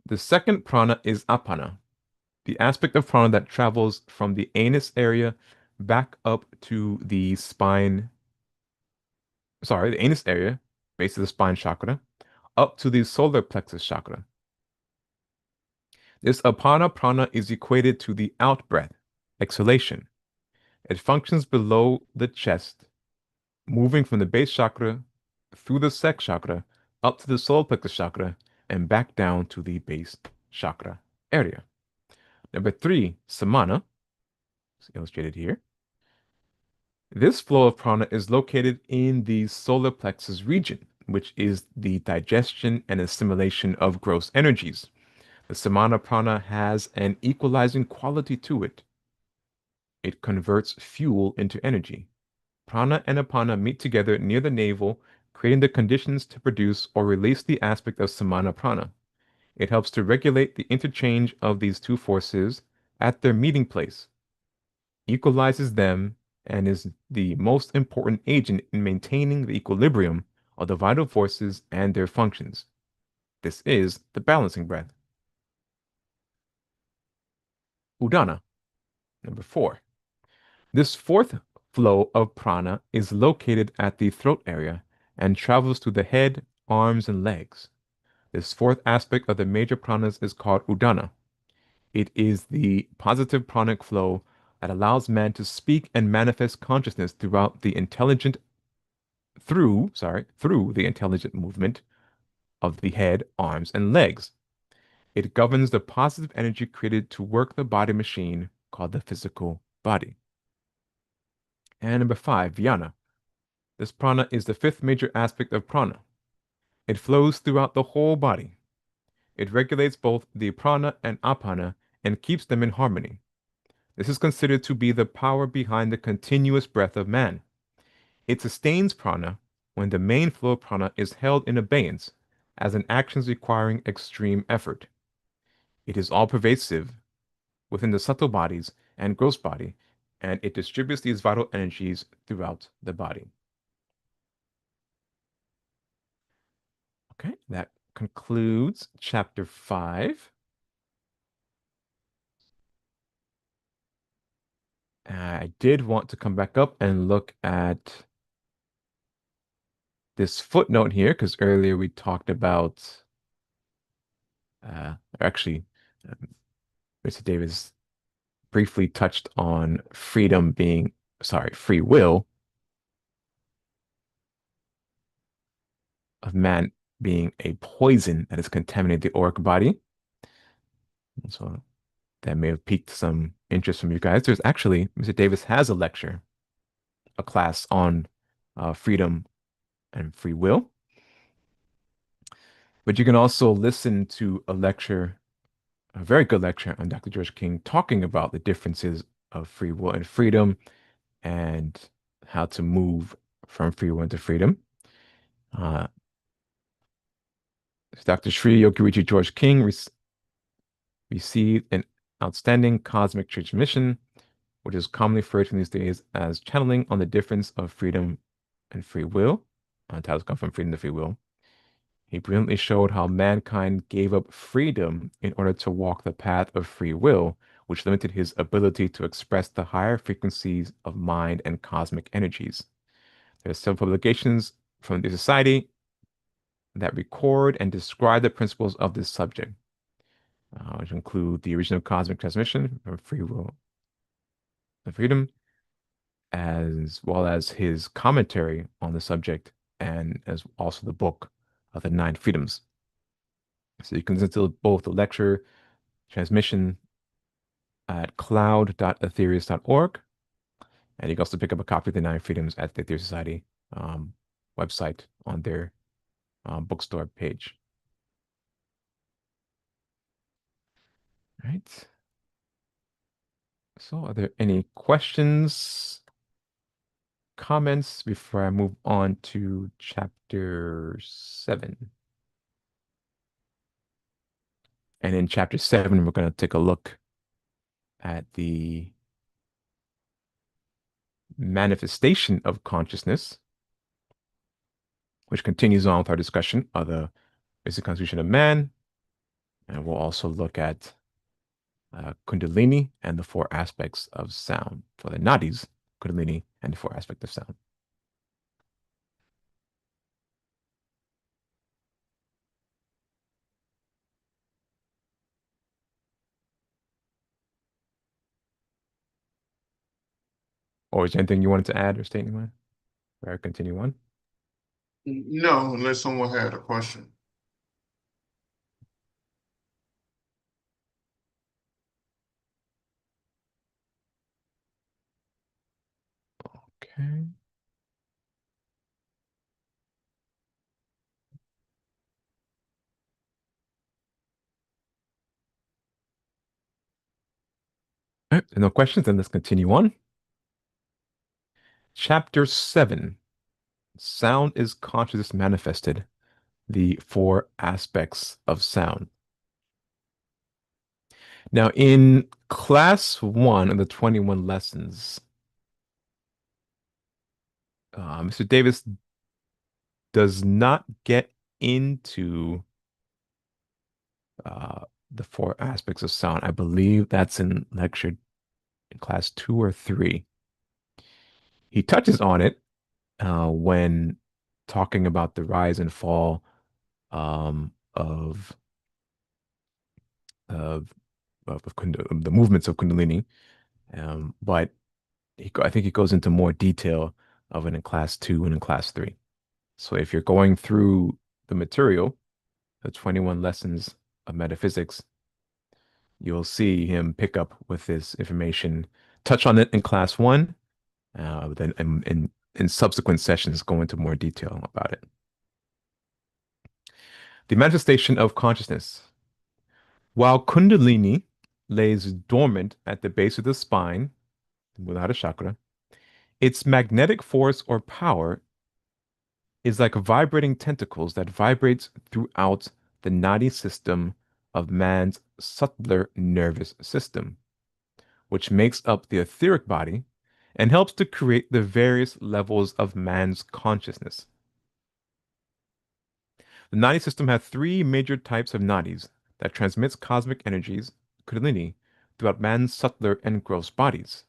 The second prana is apana, the aspect of prana that travels from the anus area back up to the spine, the anus area, base of the spine chakra, up to the solar plexus chakra. This apana prana is equated to the out breath, exhalation. It functions below the chest, moving from the base chakra through the sex chakra up to the solar plexus chakra and back down to the base chakra area. Number three, samana, it's illustrated here. This flow of prana is located in the solar plexus region, which is the digestion and assimilation of gross energies. The samana prana has an equalizing quality to it. It converts fuel into energy. Prana and apana meet together near the navel, creating the conditions to produce or release the aspect of samana prana. It helps to regulate the interchange of these two forces at their meeting place, equalizes them, and is the most important agent in maintaining the equilibrium of the vital forces and their functions. This is the balancing breath. Udana, number four. This fourth flow of prana is located at the throat area and travels to the head, arms, and legs. This fourth aspect of the major pranas is called udana. It is the positive pranic flow that allows man to speak and manifest consciousness through the intelligent movement of the head, arms, and legs. It governs the positive energy created to work the body machine called the physical body. And number five, Vyana. This prana is the fifth major aspect of prana. It flows throughout the whole body. It regulates both the prana and apana and keeps them in harmony. This is considered to be the power behind the continuous breath of man. It sustains prana when the main flow of prana is held in abeyance, as in actions requiring extreme effort. It is all pervasive within the subtle bodies and gross body, and it distributes these vital energies throughout the body. Okay, that concludes chapter 5. I did want to come back up and look at this footnote here, because earlier we talked about, actually, Mr. Davis briefly touched on free will of man being a poison that has contaminated the auric body. So that may have piqued some interest from you guys. There's actually, Mr. Davis has a lecture, a class on freedom and free will. But you can also listen to a lecture, a very good lecture on Dr. George King, talking about the differences of free will and freedom and how to move from free will into freedom. Uh, Dr. Sri Yogirichi George King received an outstanding cosmic transmission, which is commonly referred to these days as channeling on the difference of freedom and free will. Titles come from freedom to free will. He brilliantly showed how mankind gave up freedom in order to walk the path of free will, which limited his ability to express the higher frequencies of mind and cosmic energies. There are several publications from the Society that record and describe the principles of this subject, which include the original cosmic transmission from free will and freedom, as well as his commentary on the subject, and as also the book of the Nine Freedoms. So you can listen to both the lecture transmission at cloud.aetherius.org, and you can also pick up a copy of the Nine Freedoms at the Aetherius Society website on their bookstore page. All right. So, are there any questions, comments before I move on to chapter 7? And in chapter 7, we're going to take a look at the manifestation of consciousness, which continues on with our discussion of the basic constitution of man. And we'll also look at Kundalini and the four aspects of sound, for the nadis, Kundalini, and the four aspects of sound. Or is there anything you wanted to add or state, Nehemiah? Or continue on? No, unless someone had a question. Okay. All right, no questions, then let's continue on. Chapter 7, Sound is Consciousness Manifested, the four aspects of sound. Now, in class 1 of the 21 lessons, Mr. Davis does not get into the four aspects of sound. I believe that's in lecture in class 2 or 3. He touches on it when talking about the rise and fall of of of the movements of Kundalini, but I think he goes into more detail of it in class 2 and in class 3. So if you're going through the material, the 21 lessons of metaphysics, you'll see him pick up with this information, touch on it in class 1, then in subsequent sessions go into more detail about it. The manifestation of consciousness. While Kundalini lays dormant at the base of the spine, without a chakra, its magnetic force or power is like vibrating tentacles that vibrates throughout the nadi system of man's subtler nervous system, which makes up the etheric body and helps to create the various levels of man's consciousness. The nadi system has three major types of nadis that transmits cosmic energies, kundalini, throughout man's subtler and gross bodies.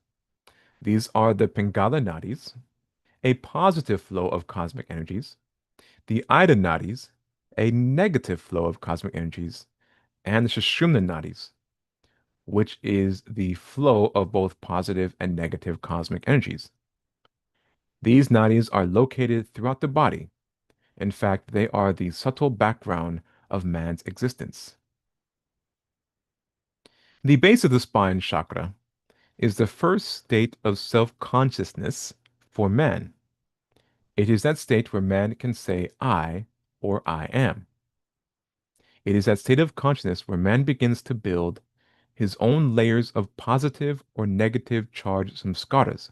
These are the Pingala nadis, a positive flow of cosmic energies, the Ida nadis, a negative flow of cosmic energies, and the Sushumna nadis, which is the flow of both positive and negative cosmic energies. These nadis are located throughout the body. In fact, they are the subtle background of man's existence. The base of the spine chakra is the first state of self-consciousness for man. It is that state where man can say I or I am. It is that state of consciousness where man begins to build his own layers of positive or negative charged samskaras,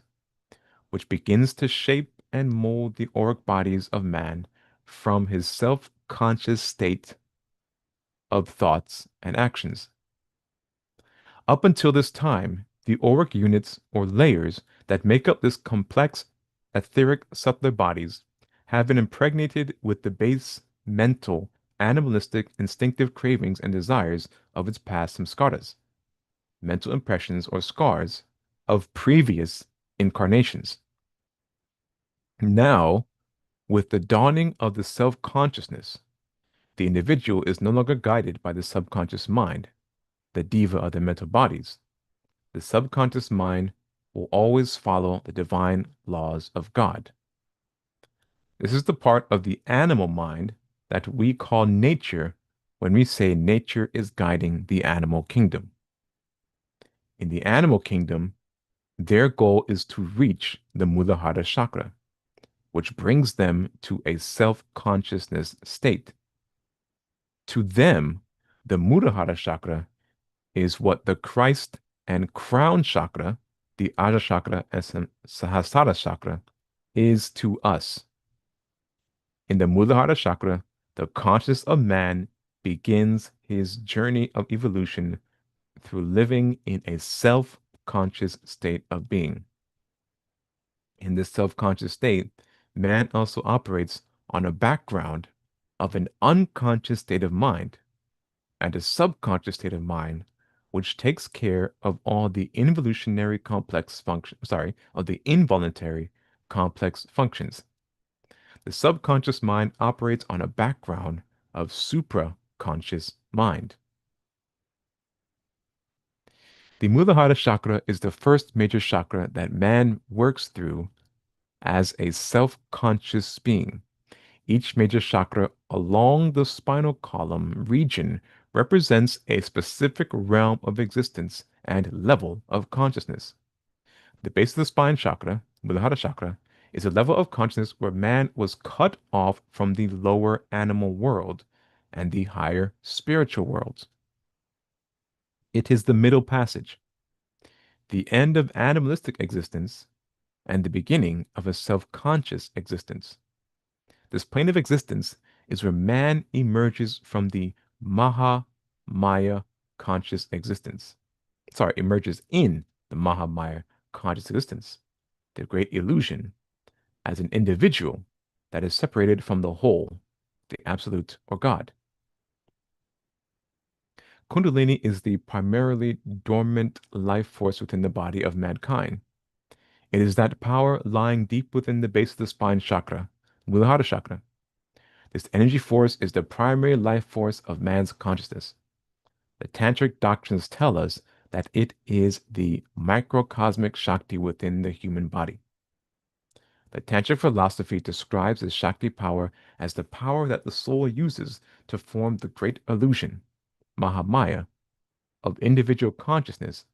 which begins to shape and mold the auric bodies of man from his self-conscious state of thoughts and actions. Up until this time, the auric units or layers that make up this complex etheric subtler bodies have been impregnated with the base mental, animalistic, instinctive cravings and desires of its past samskaras, mental impressions or scars of previous incarnations. Now, with the dawning of the self-consciousness, the individual is no longer guided by the subconscious mind, the diva of the mental bodies. The subconscious mind will always follow the divine laws of God. This is the part of the animal mind that we call nature when we say nature is guiding the animal kingdom. In the animal kingdom, their goal is to reach the Muladhara chakra, which brings them to a self-consciousness state. To them, the Muladhara chakra is what the Christ and crown chakra, the Aja chakra and Sahasrara chakra, is to us. In the Muladhara chakra, the consciousness of man begins his journey of evolution through living in a self-conscious state of being. In this self-conscious state, man also operates on a background of an unconscious state of mind and a subconscious state of mind, which takes care of all the involutionary complex functions, of the involuntary complex functions. The subconscious mind operates on a background of supraconscious mind. The Muladhara chakra is the first major chakra that man works through as a self-conscious being. Each major chakra along the spinal column region represents a specific realm of existence and level of consciousness. The base of the spine chakra, Muladhara chakra, is a level of consciousness where man was cut off from the lower animal world and the higher spiritual worlds. It is the middle passage, the end of animalistic existence and the beginning of a self-conscious existence. This plane of existence is where man emerges from the Maha Maya conscious existence. Emerges in the Maha Maya conscious existence, the great illusion, as an individual that is separated from the whole, the absolute or God. Kundalini is the primarily dormant life force within the body of mankind. It is that power lying deep within the base of the spine chakra, Muladhara chakra. This energy force is the primary life force of man's consciousness. The tantric doctrines tell us that it is the microcosmic Shakti within the human body. The tantric philosophy describes this Shakti power as the power that the soul uses to form the great illusion, Mahamaya, of individual consciousness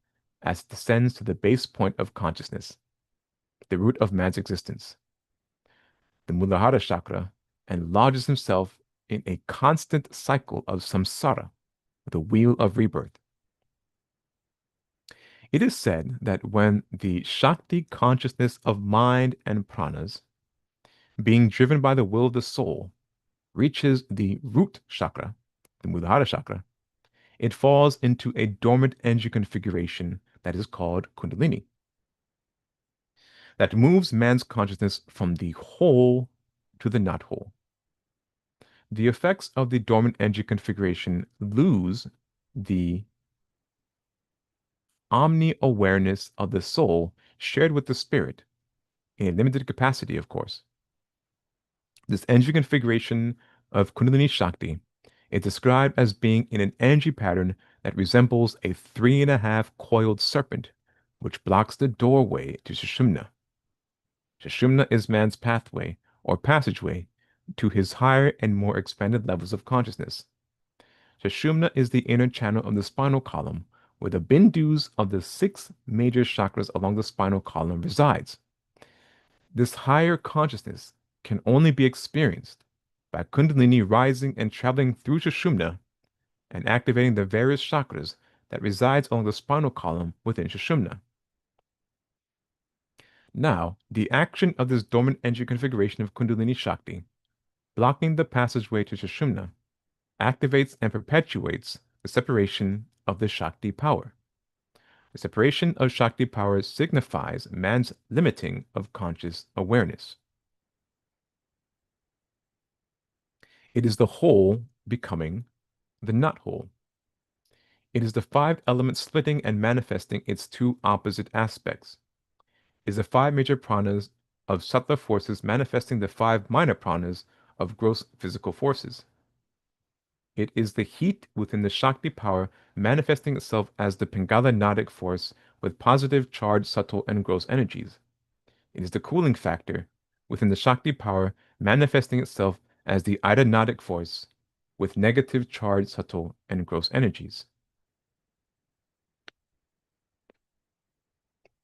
as it descends to the base point of consciousness, the root of man's existence, the Muladhara chakra, and lodges himself in a constant cycle of samsara, the wheel of rebirth. It is said that when the Shakti consciousness of mind and pranas, being driven by the will of the soul, reaches the root chakra, the Muladhara chakra, it falls into a dormant energy configuration that is called Kundalini, that moves man's consciousness from the whole to the not whole. The effects of the dormant energy configuration lose the omni-awareness of the soul shared with the spirit, in a limited capacity, of course. This energy configuration of Kundalini Shakti is described as being in an energy pattern that resembles a 3.5 coiled serpent, which blocks the doorway to Sushumna. Sushumna is man's pathway or passageway to his higher and more expanded levels of consciousness. Sushumna is the inner channel of the spinal column, where the bindus of the 6 major chakras along the spinal column resides. This higher consciousness can only be experienced by Kundalini rising and traveling through Sushumna and activating the various chakras that resides along the spinal column within Sushumna. Now, the action of this dormant energy configuration of Kundalini Shakti, blocking the passageway to Sushumna, activates and perpetuates the separation of the Shakti power. The separation of Shakti power signifies man's limiting of conscious awareness. It is the whole becoming the not whole. It is the five elements splitting and manifesting its two opposite aspects. It is the five major pranas of subtler forces manifesting the five minor pranas of gross physical forces. It is the heat within the Shakti power manifesting itself as the Pingala Nadic force with positive charged subtle and gross energies. It is the cooling factor within the Shakti power manifesting itself as the Ida Nadic force with negative charged subtle and gross energies.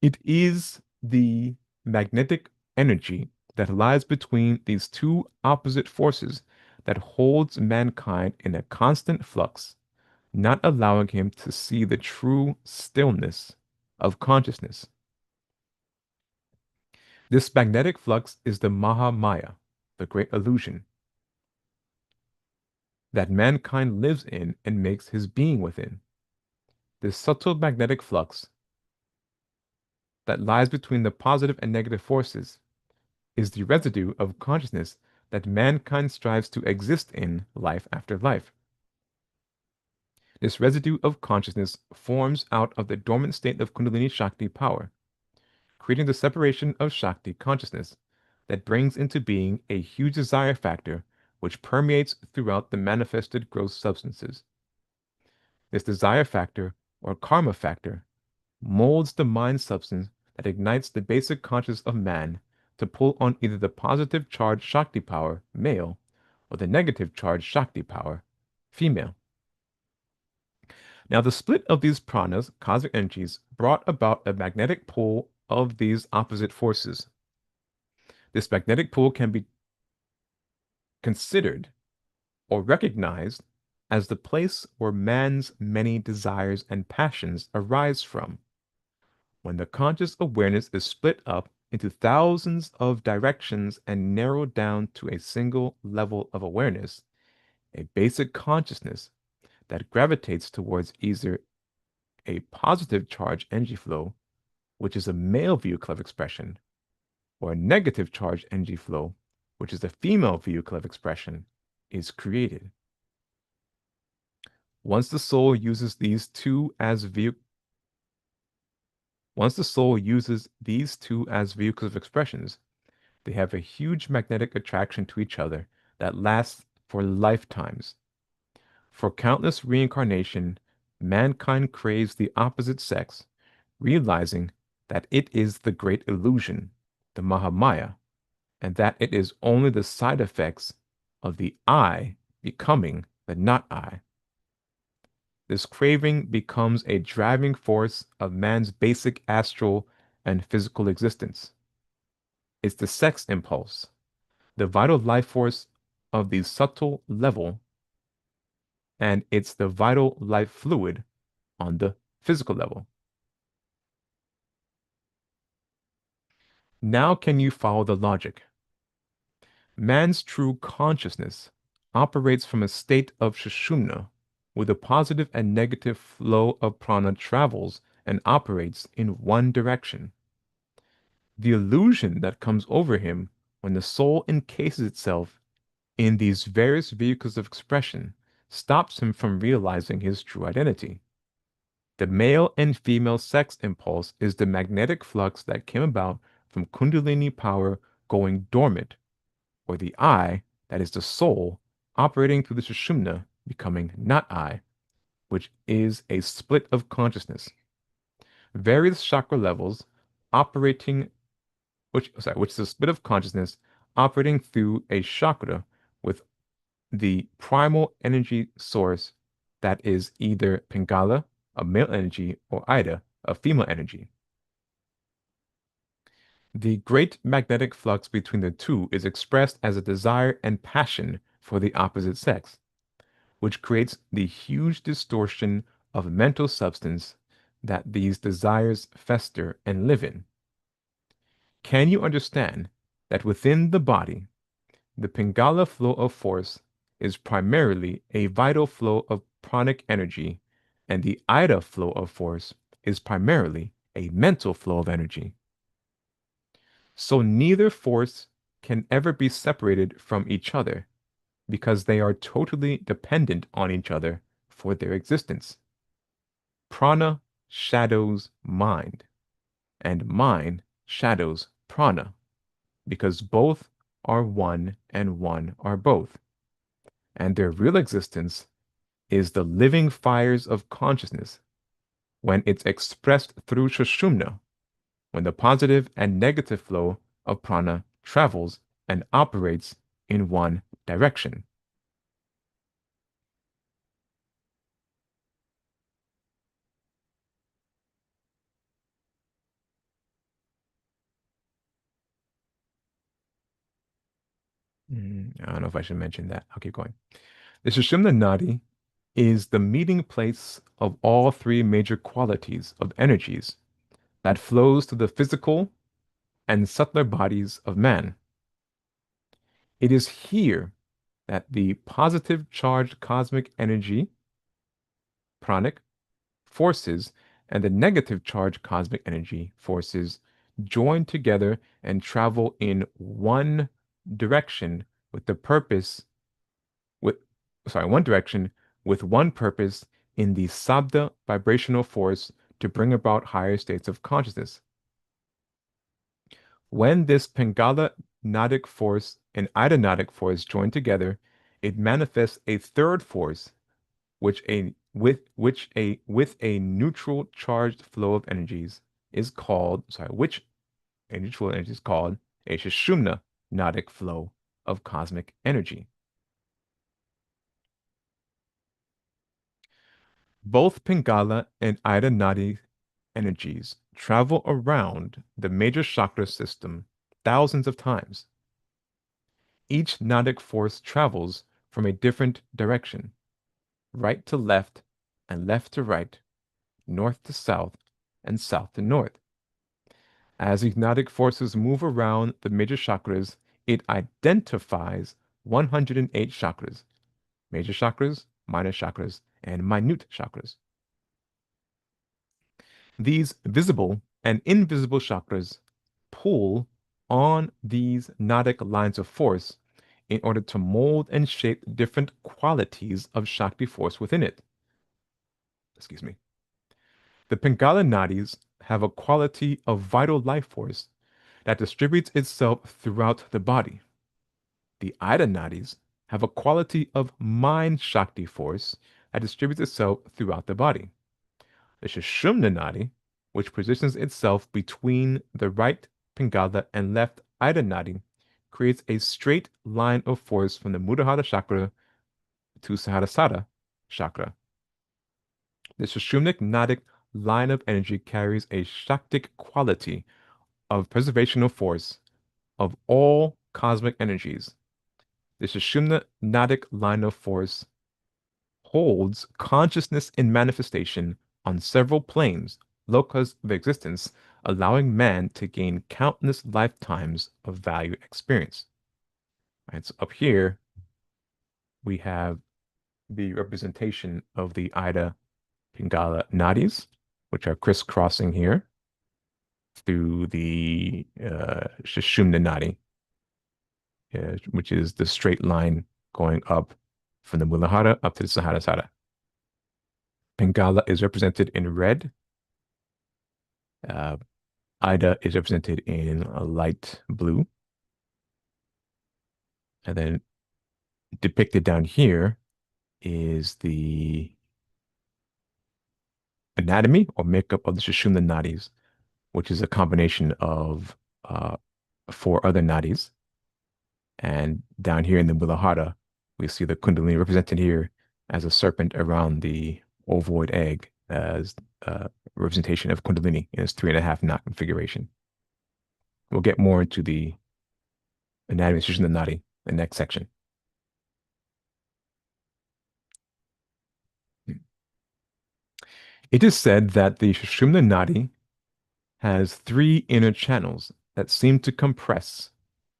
It is the magnetic energy that lies between these two opposite forces that holds mankind in a constant flux, not allowing him to see the true stillness of consciousness. This magnetic flux is the Mahamaya, the great illusion, that mankind lives in and makes his being within. This subtle magnetic flux that lies between the positive and negative forces is the residue of consciousness that mankind strives to exist in life after life. This residue of consciousness forms out of the dormant state of Kundalini Shakti power, creating the separation of Shakti consciousness that brings into being a huge desire factor which permeates throughout the manifested gross substances. This desire factor, or karma factor, molds the mind substance that ignites the basic consciousness of man to pull on either the positive charged Shakti power, male, or the negative charged Shakti power, female. Now, the split of these pranas, cosmic energies, brought about a magnetic pull of these opposite forces. This magnetic pull can be considered or recognized as the place where man's many desires and passions arise from. When the conscious awareness is split up into thousands of directions and narrowed down to a single level of awareness, a basic consciousness that gravitates towards either a positive charge energy flow, which is a male vehicle of expression, or a negative charge energy flow, which is a female vehicle of expression, is created. Once the soul uses these two as vehicles of expressions, they have a huge magnetic attraction to each other that lasts for lifetimes. For countless reincarnation, mankind craves the opposite sex, realizing that it is the great illusion, the Mahamaya, and that it is only the side effects of the I becoming the not I. This craving becomes a driving force of man's basic astral and physical existence. It's the sex impulse, the vital life force of the subtle level, and it's the vital life fluid on the physical level. Now can you follow the logic? Man's true consciousness operates from a state of Sushumna, where the positive and negative flow of prana travels and operates in one direction. The illusion that comes over him when the soul encases itself in these various vehicles of expression stops him from realizing his true identity. The male and female sex impulse is the magnetic flux that came about from Kundalini power going dormant, or the I, that is the soul, operating through the Sushumna, becoming not I, which is a split of consciousness. Various chakra levels operating, which is a split of consciousness operating through a chakra with the primal energy source that is either Pingala, a male energy, or Ida, a female energy. The great magnetic flux between the two is expressed as a desire and passion for the opposite sex. which creates the huge distortion of mental substance that these desires fester and live in. Can you understand that within the body, the Pingala flow of force is primarily a vital flow of pranic energy, and the Ida flow of force is primarily a mental flow of energy? So neither force can ever be separated from each other because they are totally dependent on each other for their existence. Prana shadows mind, and mind shadows prana, because both are one and one are both. And their real existence is the living fires of consciousness when it's expressed through Sushumna, when the positive and negative flow of prana travels and operates in one direction. I don't know if I should mention that. I'll keep going. The Sushumna Nadi is the meeting place of all three major qualities of energies that flows to the physical and subtler bodies of man. It is here that the positive charged cosmic energy, pranic, forces and the negative charged cosmic energy forces join together and travel in one direction with the purpose with one direction with one purpose in the sabda vibrational force to bring about higher states of consciousness. When this Pingala Nadic force and Ida Nadic force join together, it manifests a third force with a neutral charged flow of energies is called which a neutral energy is called a Sushumna Nadic flow of cosmic energy. Both Pingala and Ida Nadi energies travel around the major chakra system thousands of times. Each Nadic force travels from a different direction, right to left and left to right, north to south and south to north. As these Nadic forces move around the major chakras, it identifies 108 chakras, major chakras, minor chakras, and minute chakras. These visible and invisible chakras pull on these Nadic lines of force in order to mold and shape different qualities of Shakti force within it. Excuse me. The Pingala Nadis have a quality of vital life force that distributes itself throughout the body. The Ida Nadis have a quality of mind Shakti force that distributes itself throughout the body. The Sushumna Nadi, which positions itself between the right Pingala and left Ida Nadi, creates a straight line of force from the Muladhara chakra to Sahasrara chakra. The Sushumnic Nadic line of energy carries a Shaktic quality of preservational force of all cosmic energies. The Sushumna Nadic line of force holds consciousness in manifestation on several planes, lokas of existence, allowing man to gain countless lifetimes of value experience. Right, so up here, we have the representation of the Ida Pingala Nadis, which are crisscrossing here through the Sushumna Nadi, which is the straight line going up from the Muladhara up to the Sahasrara. Pingala is represented in red. Ida is represented in a light blue. And then depicted down here is the anatomy or makeup of the Sushumna Nadis, which is a combination of four other nadis. And down here in the Muladhara, we see the Kundalini represented here as a serpent around the ovoid egg as a representation of Kundalini in its 3.5 knot configuration. We'll get more into the anatomy of Sushumna Nadi in the next section. It is said that the Sushumna Nadi has three inner channels that seem to compress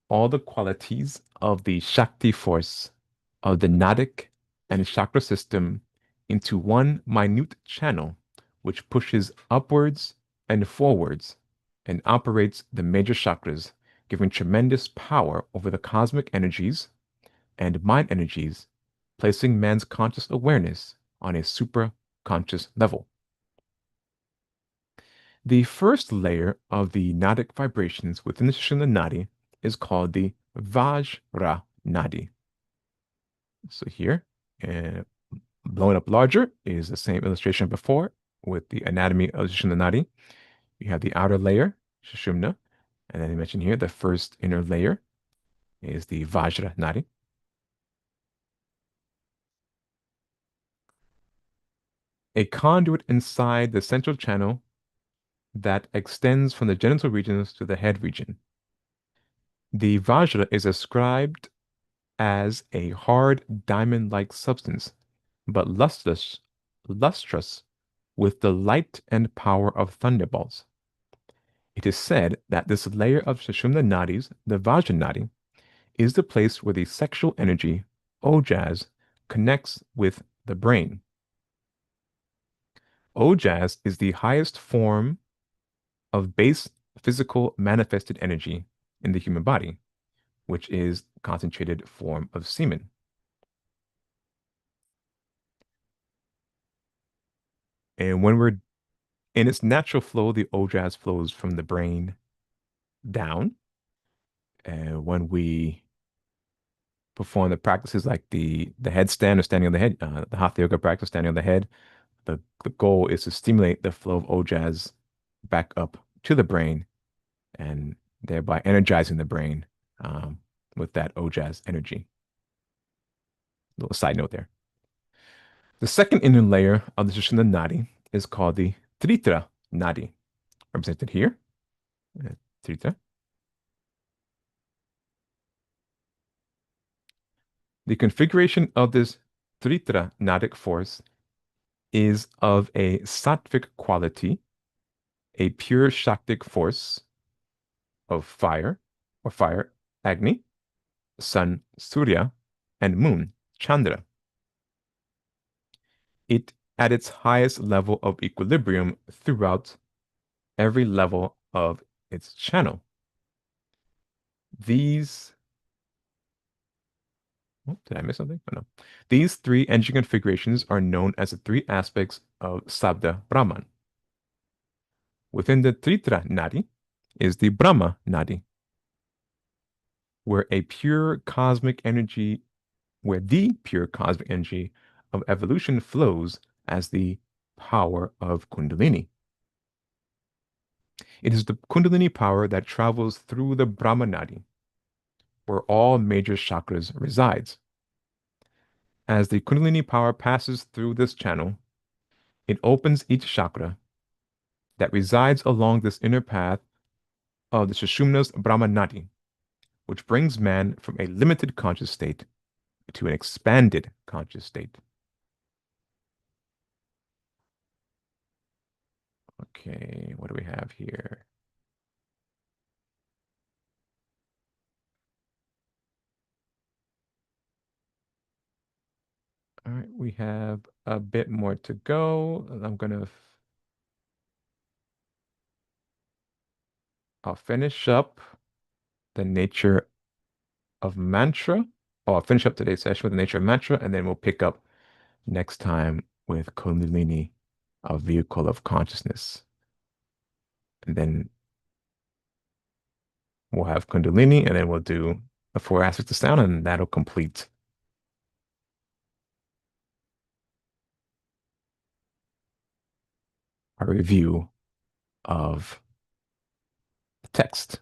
all the qualities of the Shakti force of the Nadic and chakra system into one minute channel which pushes upwards and forwards and operates the major chakras, giving tremendous power over the cosmic energies and mind energies, placing man's conscious awareness on a supra-conscious level. The first layer of the Nadic vibrations within the Sushumna Nadi is called the Vajra Nadi. So here, blown up larger is the same illustration before with the anatomy of Sushumna Nadi. You have the outer layer, Sushumna, and then I mentioned here the first inner layer is the Vajra Nadi. A conduit inside the central channel that extends from the genital regions to the head region. The Vajra is ascribed as a hard diamond-like substance, but lustrous with the light and power of thunderbolts. It is said that this layer of Sushumna Nadis, the Vajra Nadi, is the place where the sexual energy, Ojas, connects with the brain. Ojas is the highest form of base physical manifested energy in the human body, which is concentrated form of semen. And when we're in its natural flow, the Ojas flows from the brain down. And when we perform the practices like the headstand or standing on the head, the Hatha Yoga practice, standing on the head, the goal is to stimulate the flow of Ojas back up to the brain and thereby energizing the brain with that Ojas energy. Little side note there. The second inner layer of the Sushumna Nadi is called the Tritra Nadi, represented here. Tritra. The configuration of this Tritra Nadic force is of a sattvic quality, a pure Shaktic force of fire or fire, Agni, sun, Surya, and moon, Chandra. It at its highest level of equilibrium throughout every level of its channel. These, did I miss something? Oh, no. These three energy configurations are known as the three aspects of Sabda Brahman. Within the Tritra Nadi is the Brahma Nadi, where the pure cosmic energy of evolution flows as the power of Kundalini. It is the Kundalini power that travels through the Brahma Nadi, where all major chakras resides. As the Kundalini power passes through this channel, it opens each chakra that resides along this inner path of the Sushumna's Brahma Nadi, which brings man from a limited conscious state to an expanded conscious state. Okay, what do we have here? All right, we have a bit more to go. I'll finish up the nature of mantra. I'll finish up today's session with the nature of mantra, and then we'll pick up next time with Kundalini, a vehicle of consciousness. And then we'll have Kundalini, and then we'll do the four aspects of sound, and that'll complete our review of the text.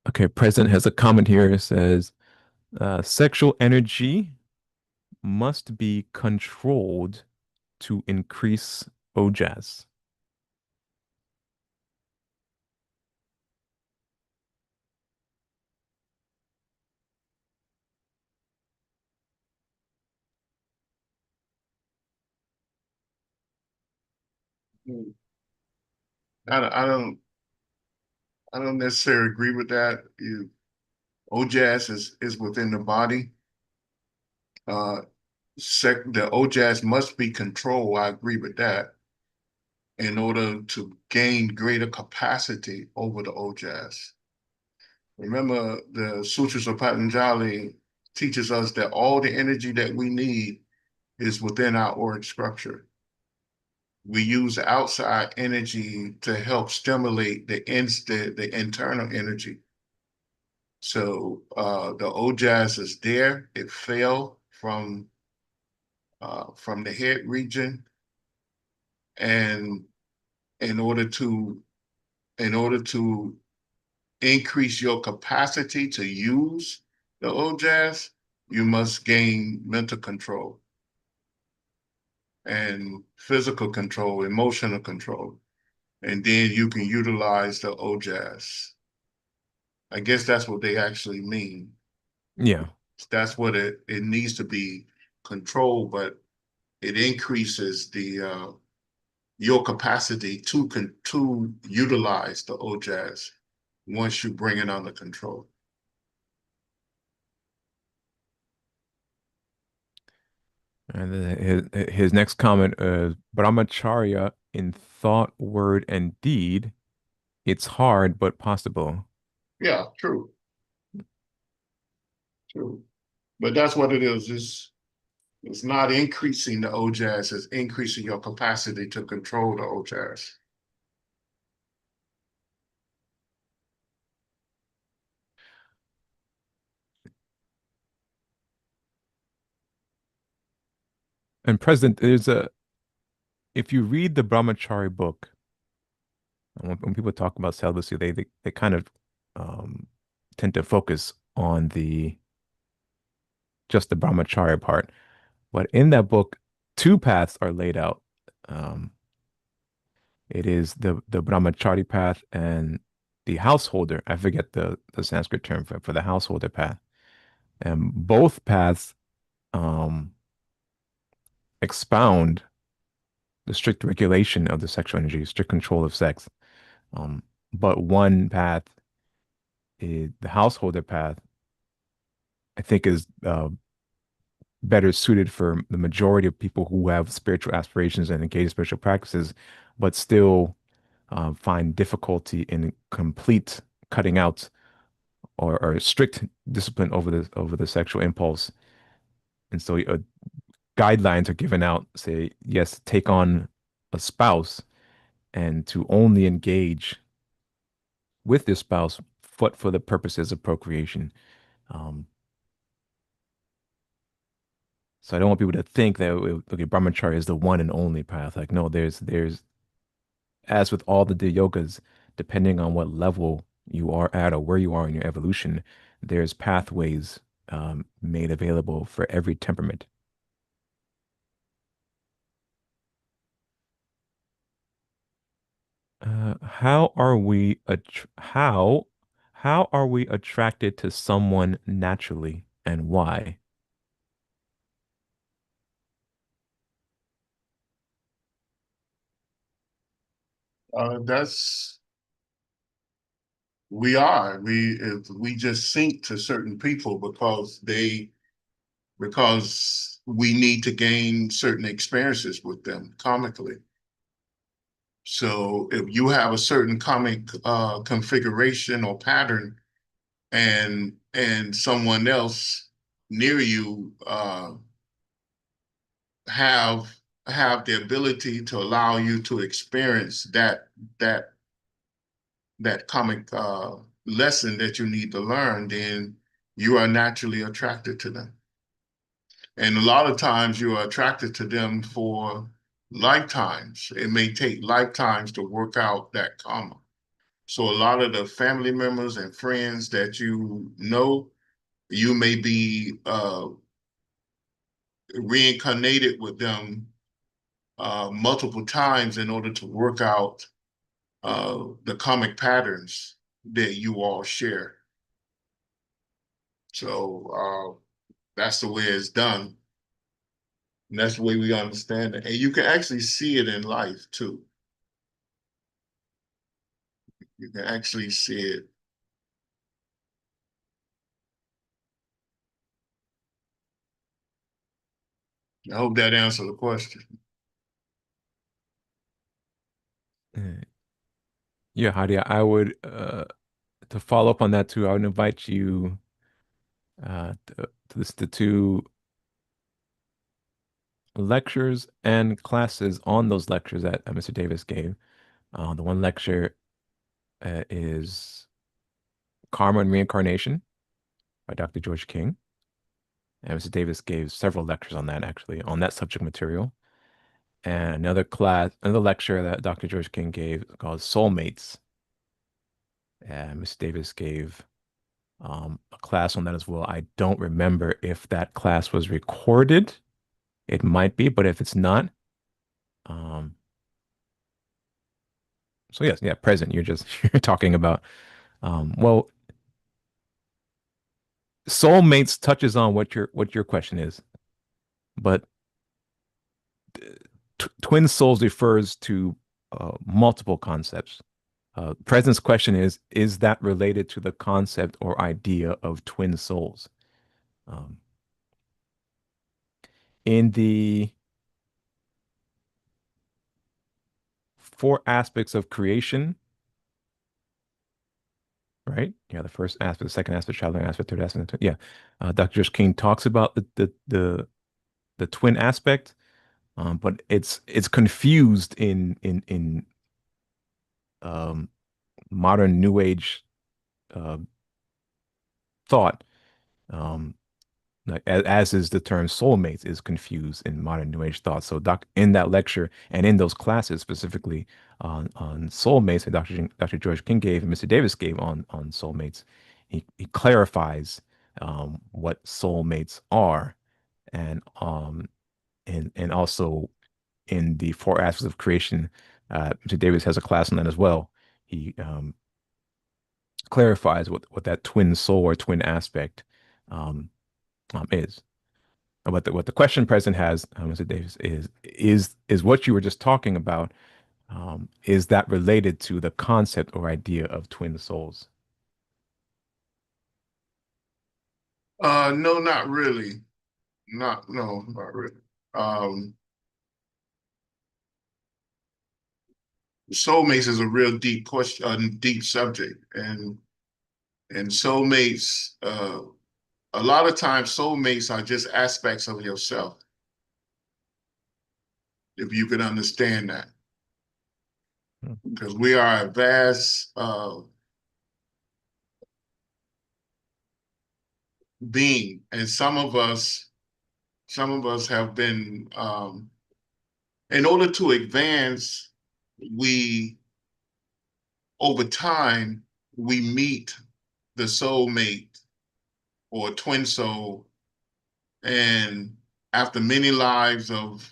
Okay, President has a comment here. It says, sexual energy must be controlled to increase ojas. I don't necessarily agree with that. OJAS is within the body. The OJAS must be controlled. I agree with that in order to gain greater capacity over the OJAS. Remember, the Sutras of Patanjali teaches us that all the energy that we need is within our auric structure. We use outside energy to help stimulate the internal energy. So the OJAS is there. It fell from the head region, and in order to increase your capacity to use the OJAS, you must gain mental control and physical control, emotional control, and then you can utilize the OJAS. I guess that's what they actually mean. Yeah. That's what it needs to be controlled, but it increases the your capacity to utilize the OJAS once you bring it under control. And then his next comment is Brahmacharya in thought, word, and deed. It's hard, but possible. Yeah, true. But that's what it is. It's not increasing the OJAS, it's increasing your capacity to control the OJAS. And President, if you read the Brahmachari book, when people talk about celibacy, they kind of um, tend to focus on just the Brahmacharya part. But in that book, two paths are laid out. Um, it is the Brahmachari path and the householder. I forget the Sanskrit term for the householder path. And both paths um, expound the strict regulation of the sexual energy, strict control of sex. Um, but one path, the householder path, I think is better suited for the majority of people who have spiritual aspirations and engage in spiritual practices, but still find difficulty in complete cutting out or strict discipline over the sexual impulse. And so guidelines are given out, say, yes, take on a spouse and to only engage with this spouse for the purposes of procreation. Um, so I don't want people to think that okay, brahmacharya is the one and only path. Like, no, there's as with all the yogas, depending on what level you are at or where you are in your evolution, there's pathways made available for every temperament. How are we how are we attracted to someone naturally and why? That's we just sync to certain people because we need to gain certain experiences with them comically. So if you have a certain comic configuration or pattern, and someone else near you have the ability to allow you to experience that that comic lesson that you need to learn, then you are naturally attracted to them. And a lot of times you are attracted to them for lifetimes. It may take lifetimes to work out that karma. So a lot of the family members and friends that you know, you may be reincarnated with them multiple times in order to work out the karmic patterns that you all share. So that's the way it's done. And that's the way we understand it. And you can actually see it in life too. You can actually see it. I hope that answers the question. Yeah, Hadi, I would to follow up on that too, I would invite you to listen to two lectures and classes on those lectures that Mr. Davis gave. The one lecture is Karma and Reincarnation by Dr. George King. And Mr. Davis gave several lectures on that, actually, on that subject material. And another lecture that Dr. George King gave called Soulmates. And Mr. Davis gave a class on that as well. I don't remember if that class was recorded. It might be, but if it's not, um, so yes, yeah, present. You're just you're talking about, well, soulmates touches on what your question is, but twin souls refers to multiple concepts. Presence question is that related to the concept or idea of twin souls? Um, in the four aspects of creation, right? Yeah, the first aspect, the second aspect, traveling aspect, third aspect. Yeah, Dr. Josh King talks about the twin aspect, but it's confused in um, modern New Age uh, thought. Um, like as is the term soulmates is confused in modern New Age thought. So doc in that lecture and in those classes specifically on soulmates that Dr. George King gave and Mr. Davis gave on soulmates, he clarifies what soulmates are and also in the four aspects of creation. Mr. Davis has a class on that as well. He clarifies what that twin soul or twin aspect um, is. What the question present has, Mr. Davis, is what you were just talking about. Is that related to the concept or idea of twin souls? No, not really. Not really. Um, Soulmates is a real deep question, a deep subject, and soulmates. A lot of times, soulmates are just aspects of yourself. If you can understand that, Hmm. because we are a vast being, and some of us have been. In order to advance, we over time we meet the soulmate or twin soul, and after many lives of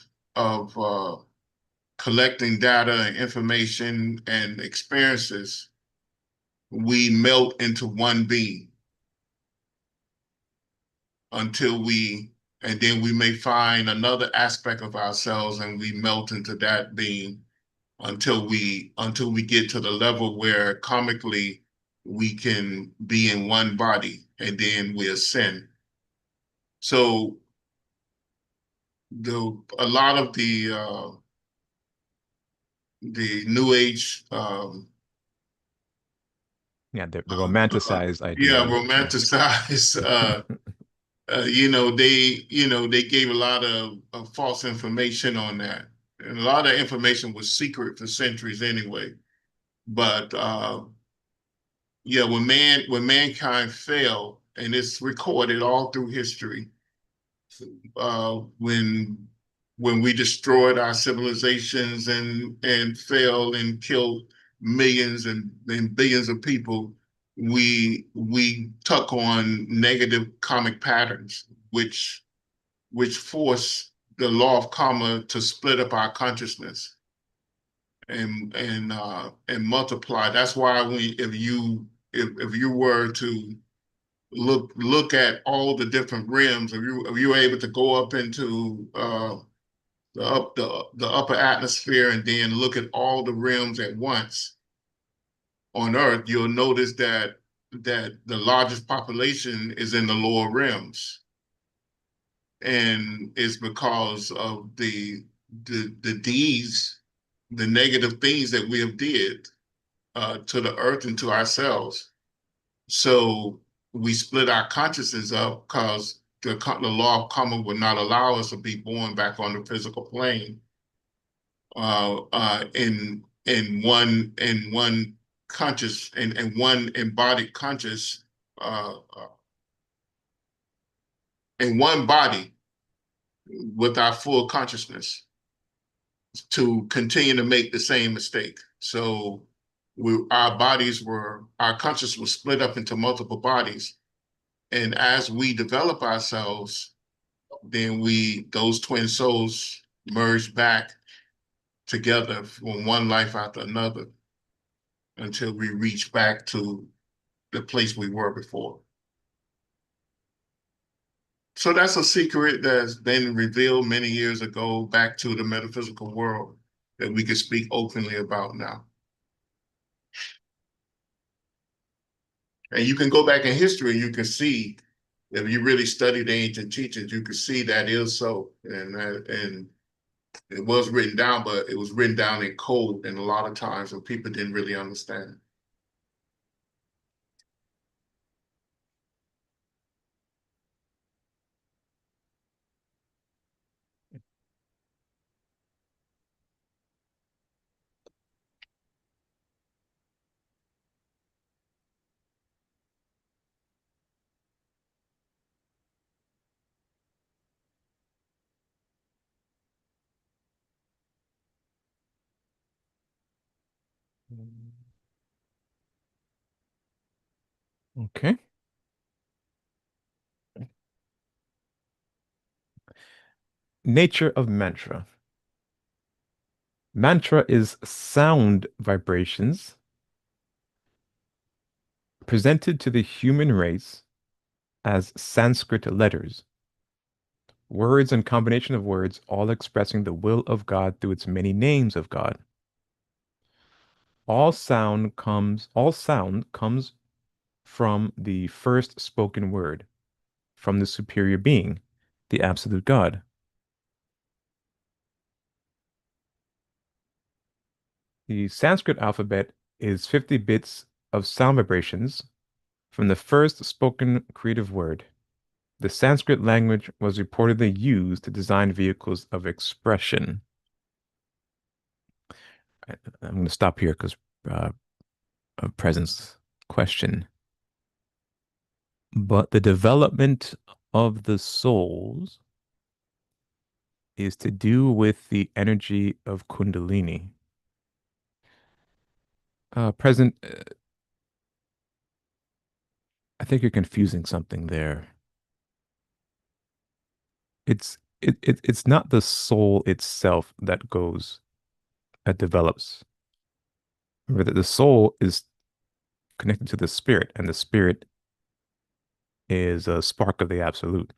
collecting data and information and experiences, we melt into one being until and then we may find another aspect of ourselves and we melt into that being until we get to the level where karmically we can be in one body and then we ascend. So a lot of the new age Yeah, the uh, romanticized yeah, idea. Yeah. romanticized they gave a lot of false information on that. And a lot of information was secret for centuries anyway. But yeah, when mankind fell, and it's recorded all through history, when we destroyed our civilizations and failed and killed millions and billions of people, we took on negative karmic patterns, which force the law of karma to split up our consciousness and multiply. That's why if you were to look at all the different realms, if you were able to go up into the upper atmosphere and then look at all the realms at once, on Earth, you'll notice that the largest population is in the lower rims, and it's because of the deeds, the negative things that we have did to the earth and to ourselves. So we split our consciousness up because the law of karma would not allow us to be born back on the physical plane in one conscious and one embodied conscious in one body with our full consciousness to continue to make the same mistake. So our consciousness was split up into multiple bodies. And as we develop ourselves, then those twin souls merge back together from one life after another until we reach back to the place we were before. So that's a secret that's been revealed many years ago back to the metaphysical world that we can speak openly about now. And you can go back in history and you can see, if you really study the ancient teachings, you can see that is so. And it was written down, but it was written down in code and a lot of times and people didn't really understand. Okay. Nature of mantra. Mantra is sound vibrations presented to the human race as Sanskrit letters. Words and combination of words, all expressing the will of God through its many names of God. All sound comes from the first spoken word, from the superior being, the absolute God. The Sanskrit alphabet is 50 bits of sound vibrations from the first spoken creative word. The Sanskrit language was reportedly used to design vehicles of expression. I'm going to stop here because of presence question. But the development of the souls is to do with the energy of Kundalini. Present, I think you're confusing something there. It's not the soul itself that develops. Remember that the soul is connected to the spirit, and the spirit is a spark of the absolute.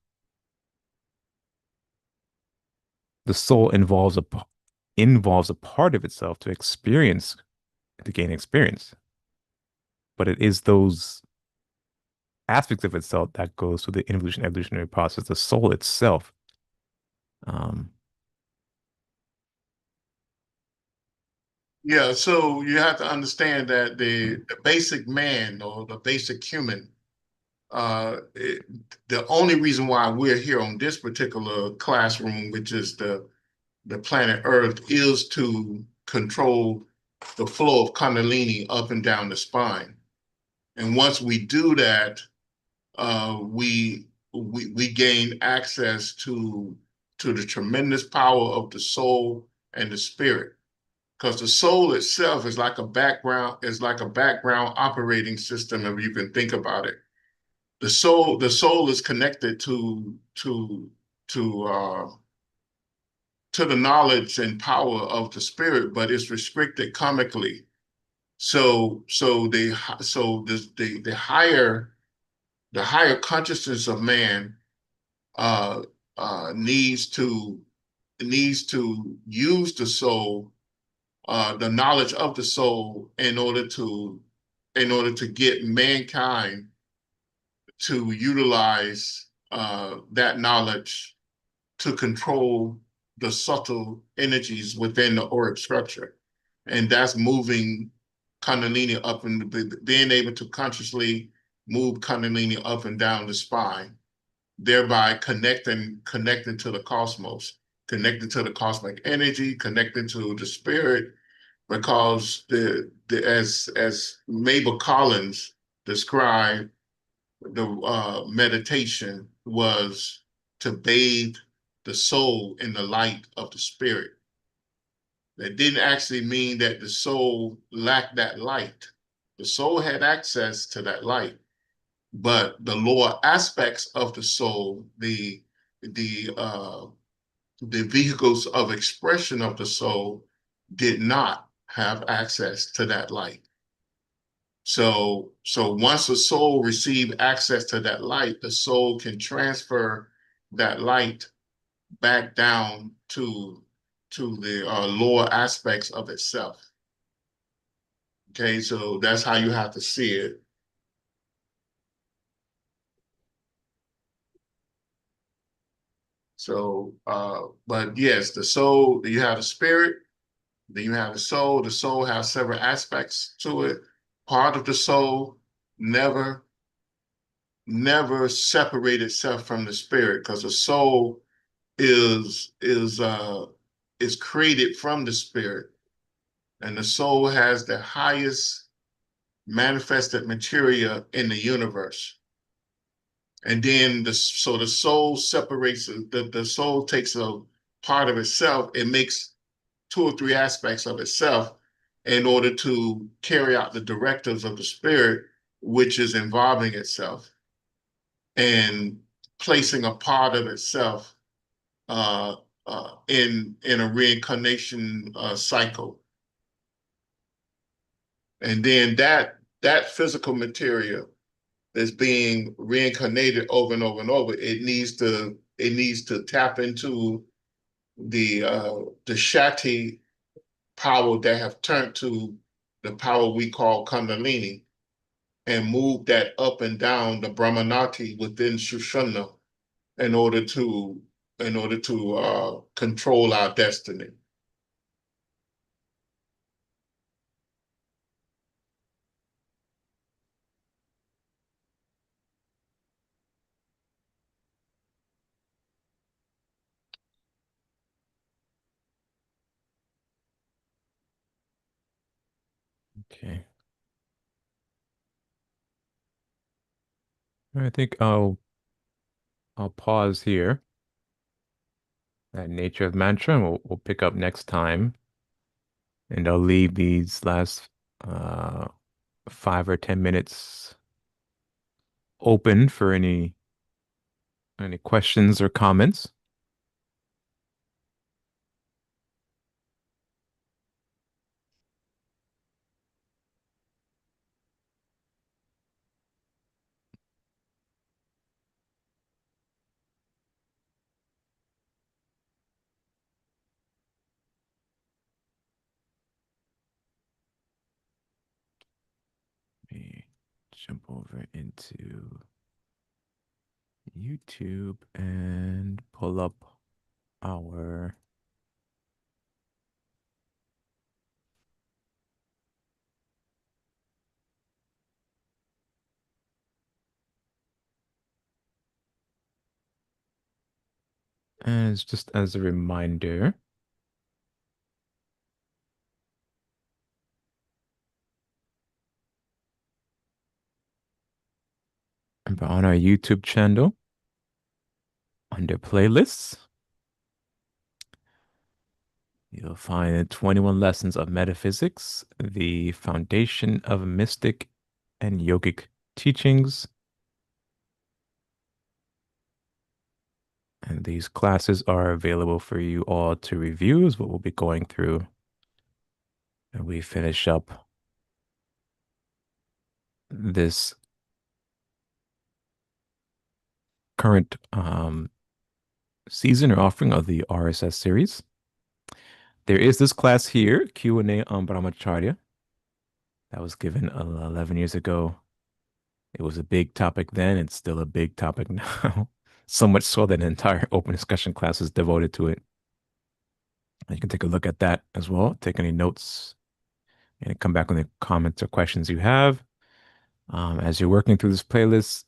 The soul involves a part of itself to gain experience, but it is those aspects of itself that goes through the evolutionary process. The soul itself, um, Yeah, so you have to understand that the basic man or the basic human, the only reason why we're here on this particular classroom, which is the planet Earth, is to control the flow of Kundalini up and down the spine. And once we do that, we gain access to the tremendous power of the soul and the spirit. Because the soul itself is like a background operating system, if you can think about it. The soul is connected to to the knowledge and power of the spirit, but it's restricted karmically. The higher consciousness of man uh, needs to use the soul, the knowledge of the soul, in order to to get mankind to utilize that knowledge to control the subtle energies within the auric structure. And that's moving Kundalini up and being able to consciously move Kundalini up and down the spine, thereby connecting to the cosmos, connecting to the cosmic energy, connecting to the spirit, because as Mabel Collins described, the meditation was to bathe the soul in the light of the spirit. That didn't actually mean that the soul lacked that light. The soul had access to that light, but the lower aspects of the soul, the uh, the vehicles of expression of the soul, did not have access to that light. So once the soul received access to that light, the soul can transfer that light back down to the lower aspects of itself. Okay, so that's how you have to see it. So, but yes, the soul, you have the spirit, then you have the soul. The soul has several aspects to it. Part of the soul never separate itself from the spirit, because the soul is created from the spirit, and the soul has the highest manifested materia in the universe. And then the soul separates, the soul takes a part of itself, it makes two or three aspects of itself in order to carry out the directives of the spirit, which is involving itself and placing a part of itself in a reincarnation cycle. And then that physical material that's being reincarnated over and over and over, it needs to tap into the Shakti power that have turned to the power we call Kundalini, and move that up and down the Brahmanati within Shushana in order to control our destiny. Okay. I think I'll pause here. That nature of mantra, and we'll pick up next time. And I'll leave these last 5 or 10 minutes open for any questions or comments. Let me jump over into YouTube and pull up our as just as a reminder, on our YouTube channel under playlists, you'll find 21 Lessons of Metaphysics, the foundation of mystic and yogic teachings. And these classes are available for you all to review, is what we'll be going through. And we finish up this current season or offering of the RSS series. There is this class here, Q&A on Brahmacharya. That was given 11 years ago. It was a big topic then. It's still a big topic now. So much so that an entire open discussion class is devoted to it. You can take a look at that as well. Take any notes and come back with any comments or questions you have. As you're working through this playlist,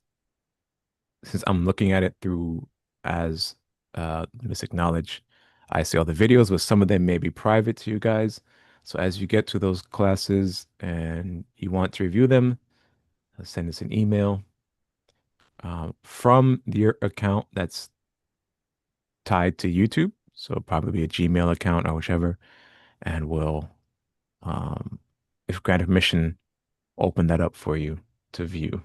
since I'm looking at it through as Mystic Knowledge, I see all the videos, but some of them may be private to you guys. So as you get to those classes and you want to review them, send us an email from your account that's tied to YouTube. So probably a Gmail account or whichever, and we'll, if granted permission, open that up for you to view.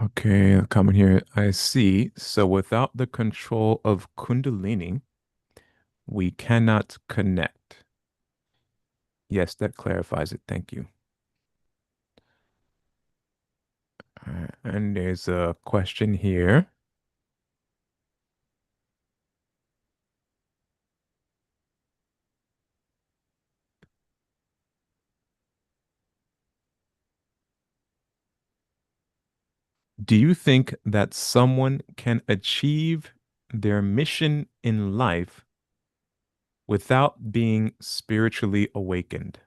Okay, a comment here. I see. So without the control of Kundalini, we cannot connect. Yes, that clarifies it. Thank you. And there's a question here. Do you think that someone can achieve their mission in life without being spiritually awakened?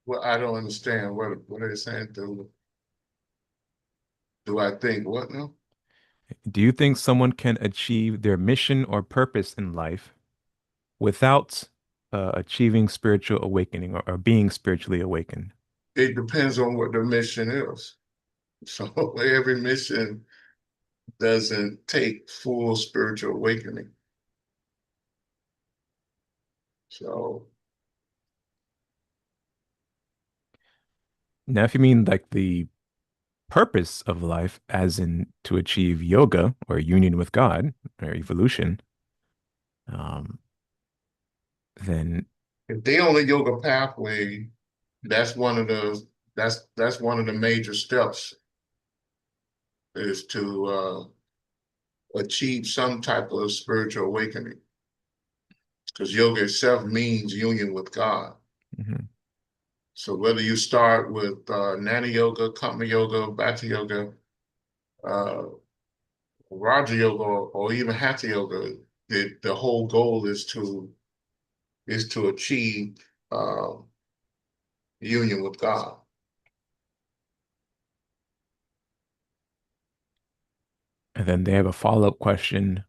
Well, I don't understand what are they saying. Do I think what now? Do you think someone can achieve their mission or purpose in life without achieving spiritual awakening or being spiritually awakened? It depends on what the mission is. So every mission doesn't take full spiritual awakening. So Now, if you mean like the purpose of life, as in to achieve yoga or union with God or evolution, um, then if they on the yoga pathway, that's one of the that's one of the major steps is to achieve some type of spiritual awakening. Because yoga itself means union with God. mhm. So whether you start with Nana yoga, Karma yoga, Bhatha yoga, uh, Raja yoga, or even Hatha yoga, the whole goal is to achieve uh, union with God. And then they have a follow-up question.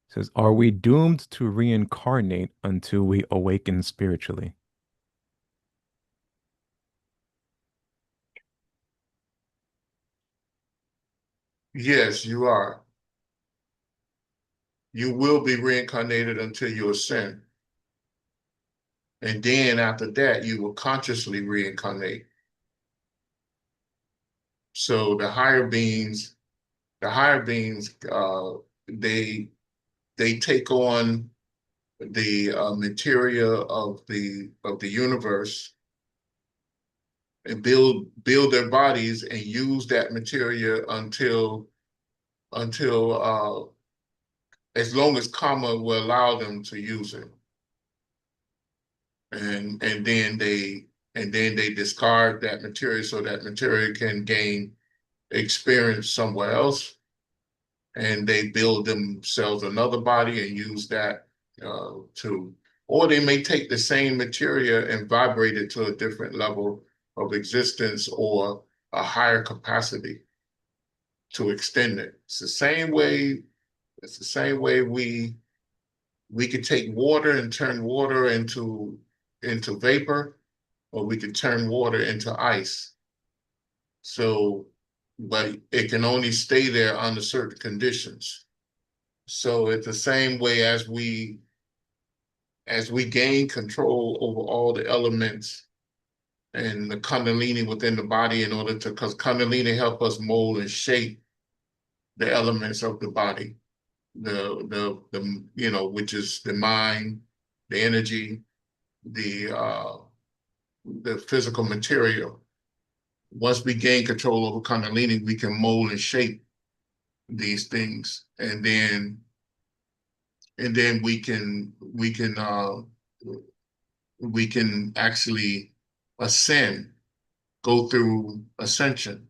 It says, are we doomed to reincarnate until we awaken spiritually? Yes, you are. You will be reincarnated until you ascend. And then after that, you will consciously reincarnate. So the higher beings, they take on the materia of the universe and build their bodies and use that materia until as long as karma will allow them to use it. And then they discard that material so that material can gain experience somewhere else, and they build themselves another body and use that to, or they may take the same material and vibrate it to a different level of existence or a higher capacity to extend it. It's the same way we could take water and turn water into vapor, or we could turn water into ice. So, but it can only stay there under certain conditions. So it's the same way as we gain control over all the elements and the Kundalini within the body in order to, because Kundalini help us mold and shape the elements of the body, the which is the mind, the energy, the physical material. Once we gain control over Kundalini, we can mold and shape these things, and then we can actually ascend, go through ascension,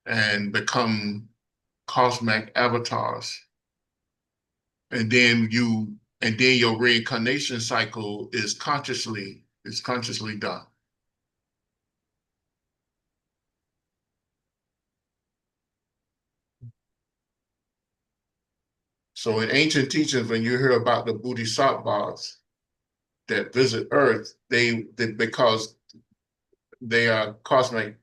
and become cosmic avatars. And then your reincarnation cycle is consciously done. So in ancient teachings, when you hear about the bodhisattvas that visit Earth, because they are cosmic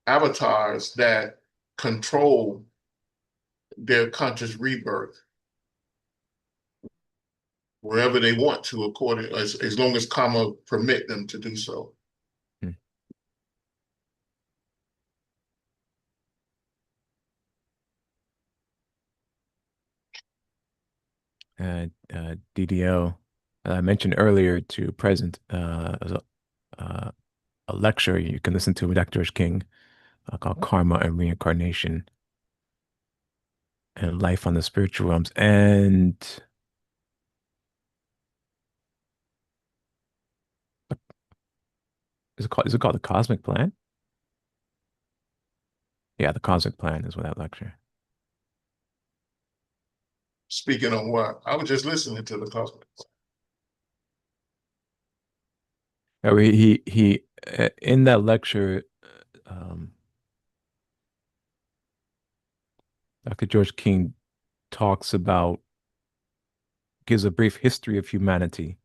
avatars that control their conscious rebirth wherever they want to, as long as karma permit them to do so. DDO, I mentioned earlier to present a lecture you can listen to with Dr. King called Karma and Reincarnation and Life on the Spiritual Realms. And is it called the Cosmic Plan? Yeah, the Cosmic Plan is what that lecture. Speaking of what, I was just listening to the cosmic. He in that lecture, Dr. George King gives a brief history of humanity,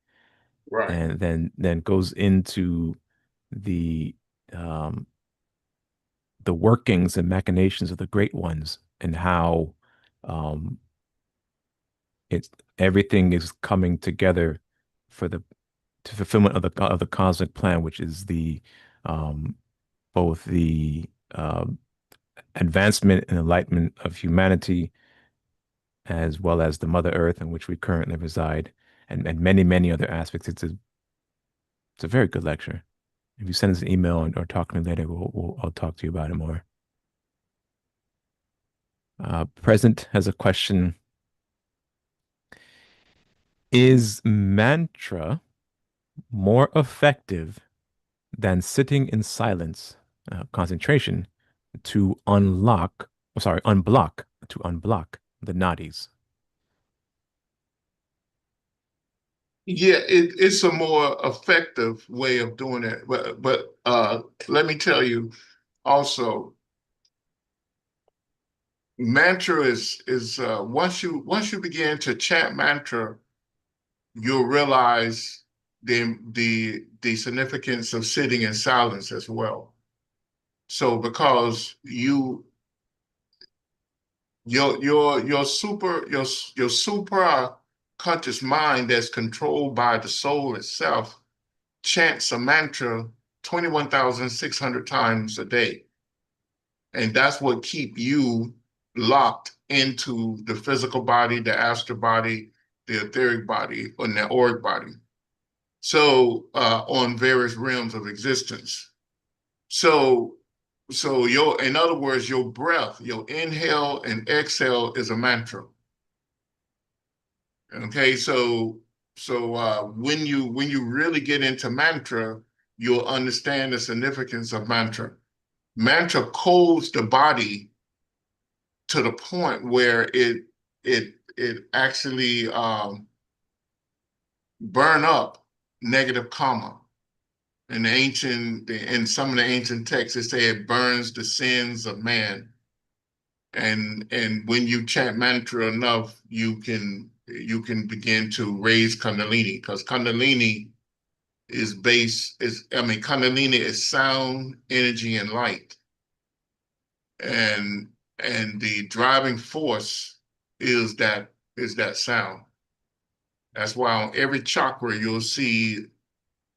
Right. and then goes into the um, the workings and machinations of the great ones and how um, it's everything is coming together for the fulfillment of the cosmic plan, which is the both the advancement and enlightenment of humanity, as well as the Mother Earth in which we currently reside, and many other aspects. It's a very good lecture. If you send us an email or talk to me later, I'll talk to you about it more. Present has a question. Is mantra more effective than sitting in silence, concentration, to unblock the nadis? Yeah, it's a more effective way of doing it. But let me tell you also, mantra is once you begin to chant mantra, you'll realize the significance of sitting in silence as well. So because your supra conscious mind that's controlled by the soul itself chants a mantra 21,600 times a day. And that's what keep you locked into the physical body, the astral body, the etheric body, or the auric body. So on various realms of existence. So in other words, your breath, your inhale and exhale is a mantra. Okay, so when you really get into mantra, you'll understand the significance of mantra. Mantra codes the body to the point where it actually burn up negative karma. In some of the ancient texts, it say it burns the sins of man. And when you chant mantra enough, you can begin to raise Kundalini, because Kundalini Kundalini is sound, energy, and light. And the driving force is that sound. That's why on every chakra you'll see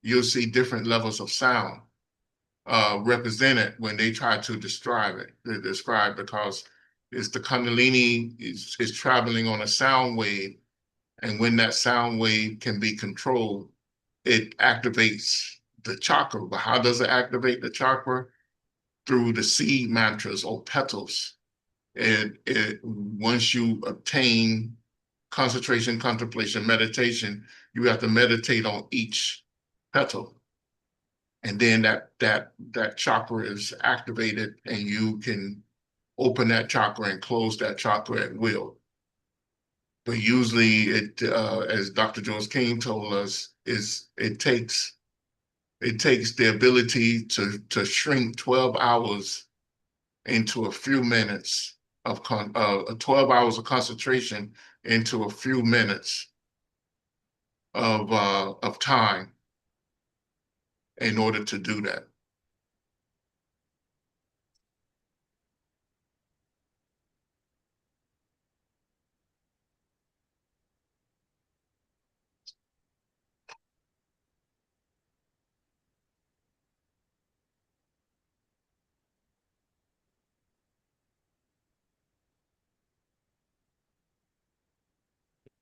you'll see different levels of sound represented when they try to describe it. They describe because it's the Kundalini is traveling on a sound wave, and when that sound wave can be controlled, it activates the chakra. But how does it activate the chakra? Through the seed mantras or petals. Once you obtain concentration, contemplation, meditation, you have to meditate on each petal. And then that chakra is activated, and you can open that chakra and close that chakra at will. But usually as Dr. Jones King told us, it takes the ability to shrink 12 hours into a few minutes of 12 hours of concentration into a few minutes of time in order to do that.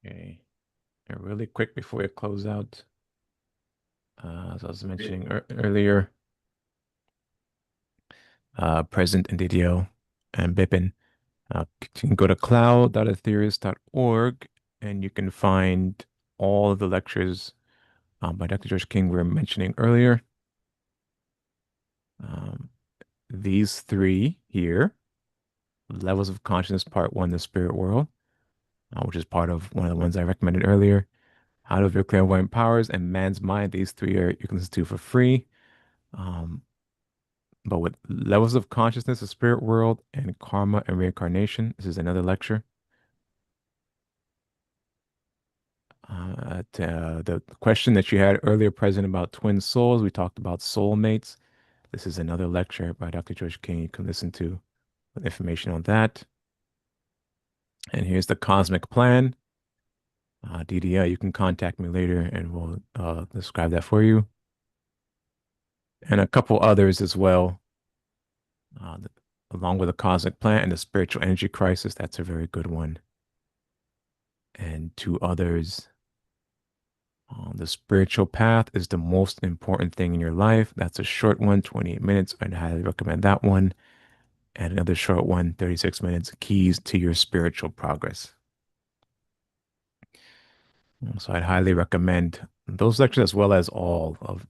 Okay. And really quick before we close out, as I was mentioning earlier, President Ndidio and Bipin, you can go to cloud.ethereus.org and you can find all of the lectures by Dr. George King we were mentioning earlier. These three here, Levels of Consciousness, Part 1, The Spirit World, which is part of one of the ones I recommended earlier. How to Reveal Clairvoyant Powers and Man's Mind. These three are you can listen to for free. But with Levels of Consciousness, The Spirit World, and Karma and Reincarnation, this is another lecture. The question that you had earlier, President, about twin souls, we talked about soulmates. This is another lecture by Dr. George King you can listen to with information on that. And here's the Cosmic Plan. DDL, you can contact me later and we'll describe that for you. And a couple others as well, along with the Cosmic Plan and the Spiritual Energy Crisis. That's a very good one. And two others. The Spiritual Path is the most important thing in your life. That's a short one, 28 minutes. I'd highly recommend that one. And another short one, 36 minutes, Keys to Your Spiritual Progress. So I'd highly recommend those lectures as well as all of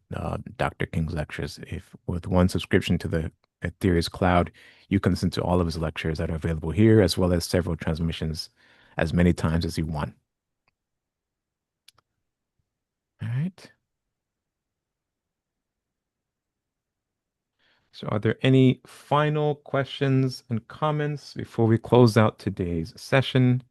Dr. King's lectures. If with one subscription to the Ethereus Cloud, you can listen to all of his lectures that are available here, as well as several transmissions as many times as you want. All right. So are there any final questions and comments before we close out today's session?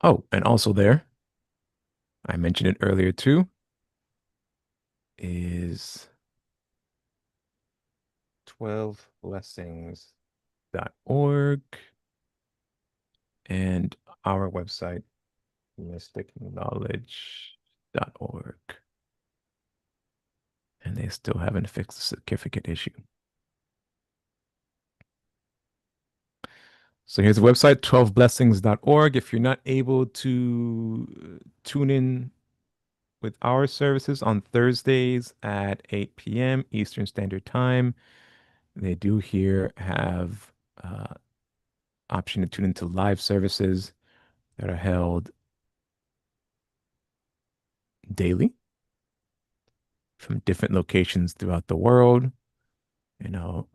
Oh, and also there, I mentioned it earlier too, is 12blessings.org and our website, mysticknowledge.org. And they still haven't fixed the certificate issue. So here's the website, 12blessings.org. If you're not able to tune in with our services on Thursdays at 8 p.m. Eastern Standard Time, they do here have option to tune into live services that are held daily from different locations throughout the world. You know,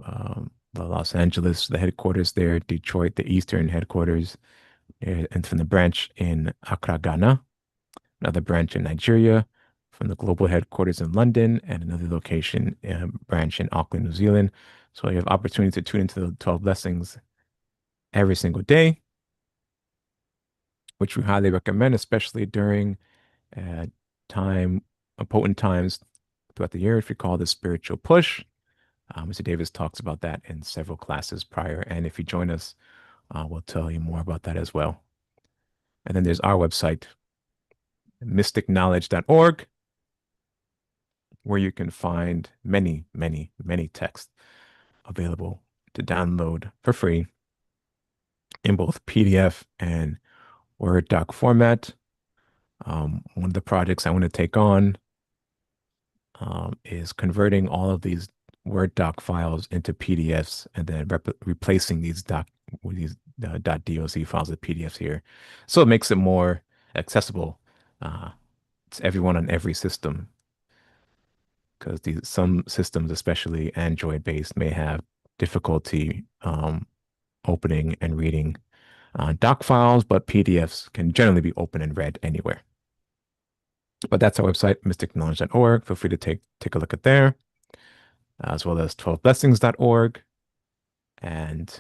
the Los Angeles, the headquarters there, Detroit, the Eastern headquarters, and from the branch in Accra, Ghana, another branch in Nigeria, from the global headquarters in London and another location branch in Auckland, New Zealand. So you have opportunity to tune into the 12 blessings every single day, which we highly recommend, especially during time, potent times throughout the year, which we call the spiritual push. Mr. Davis talks about that in several classes prior. And if you join us, we'll tell you more about that as well. And then there's our website, mysticknowledge.org, where you can find many, many, many texts available to download for free in both PDF and Word doc format. One of the projects I want to take on is converting all of these Word doc files into PDFs and then replacing these doc .doc files with PDFs here. So it makes it more accessible to everyone on every system. Because some systems, especially Android based, may have difficulty opening and reading doc files, but PDFs can generally be open and read anywhere. But that's our website, mystickknowledge.org. Feel free to take a look at there, as well as 12blessings.org and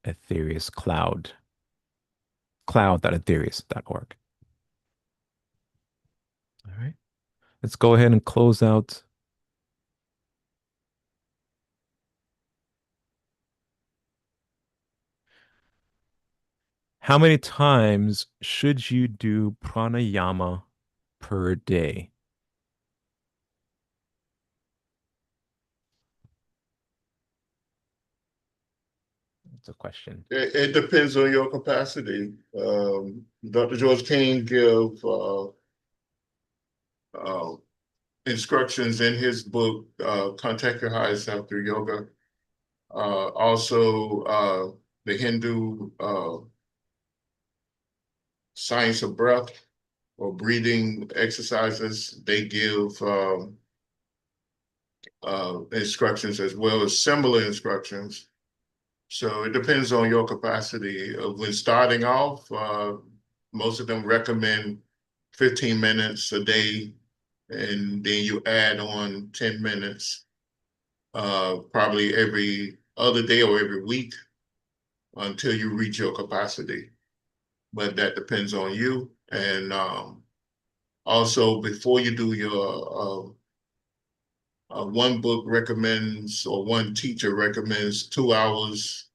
Aetherius cloud.aetherius.org. All right. Let's go ahead and close out. How many times should you do pranayama per day? That's a question. It depends on your capacity. Dr. George King give instructions in his book, Contact Your Higher Self Through Yoga. Also, the Hindu science of breath or breathing exercises, they give instructions as well as similar instructions. So it depends on your capacity. When starting off, most of them recommend 15 minutes a day, and then you add on 10 minutes probably every other day or every week until you reach your capacity. But that depends on you. And also, before you do your one book recommends, or one teacher recommends 2 hours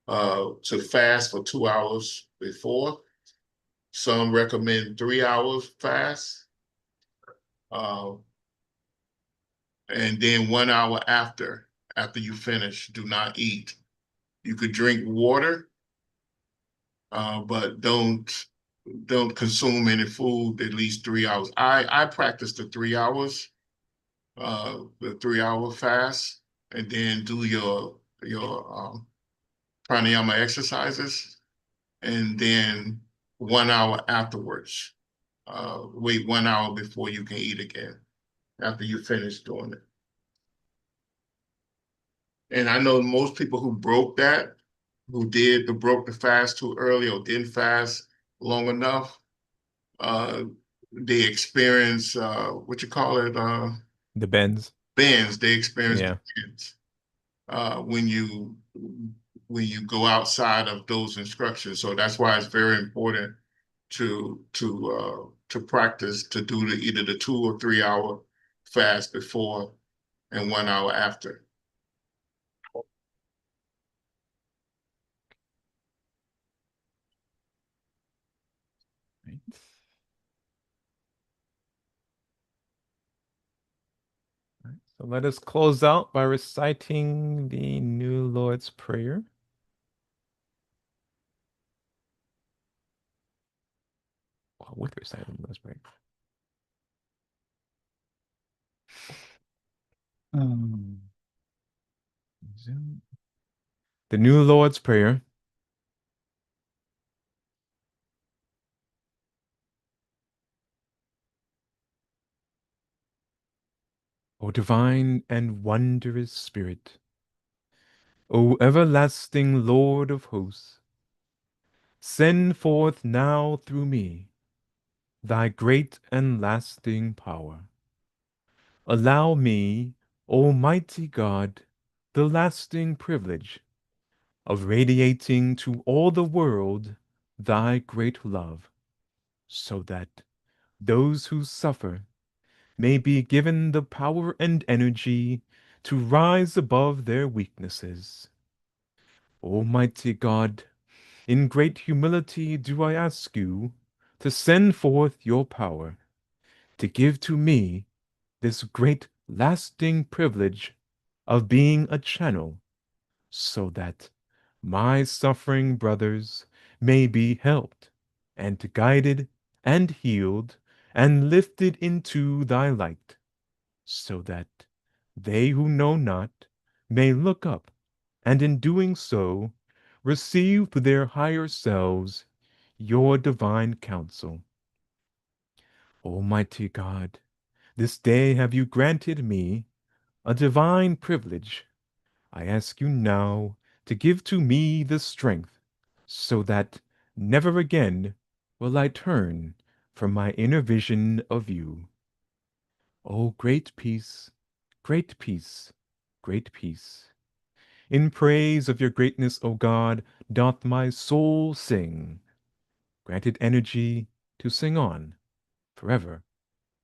to fast for 2 hours before. Some recommend 3 hours fast. And then 1 hour after you finish, do not eat. You could drink water, but don't consume any food at least 3 hours. I practice the 3 hours, the 3 hour fast, and then do your pranayama exercises, and then 1 hour afterwards. Wait 1 hour before you can eat again after you finish doing it. And I know most people who broke the fast too early or didn't fast long enough, they experience what you call it, The bends. bends. They experience Yeah. bends when you go outside of those instructions. So that's why it's very important to practice to do either the 2 or 3 hour fast before and 1 hour after. Right. All right. So let us close out by reciting the New Lord's Prayer. Well, with reciting the Lord's Prayer. The New Lord's Prayer. O divine and wondrous Spirit, O everlasting Lord of hosts, send forth now through me thy great and lasting power, allow me, Almighty God, the lasting privilege of radiating to all the world thy great love, so that those who suffer may be given the power and energy to rise above their weaknesses. Almighty God, in great humility do I ask you to send forth your power, to give to me this great lasting privilege of being a channel, so that my suffering brothers may be helped and guided and healed and lifted into thy light, so that they who know not may look up, and in doing so receive to their higher selves your divine counsel. Almighty God, this day have you granted me a divine privilege. I ask you now to give to me the strength, so that never again will I turn from my inner vision of you. O great peace, great peace, great peace. In praise of your greatness, O God, doth my soul sing, granted energy to sing on forever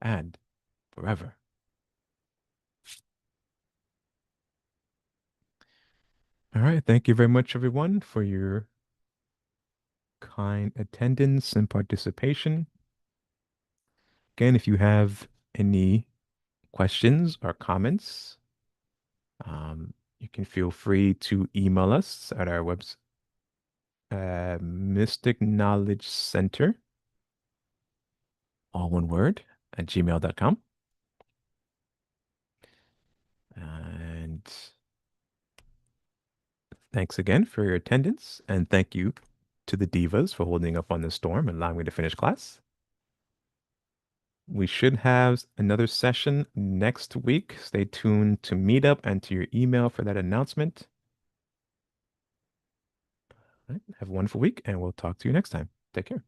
and forever. All right. Thank you very much, everyone, for your kind attendance and participation. Again, if you have any questions or comments, you can feel free to email us at our website, Mystic Knowledge Center, all one word, at gmail.com. And thanks again for your attendance. And thank you to the Divas for holding up on the storm and allowing me to finish class. We should have another session next week. Stay tuned to Meetup and to your email for that announcement. All right, have a wonderful week, and we'll talk to you next time. Take care.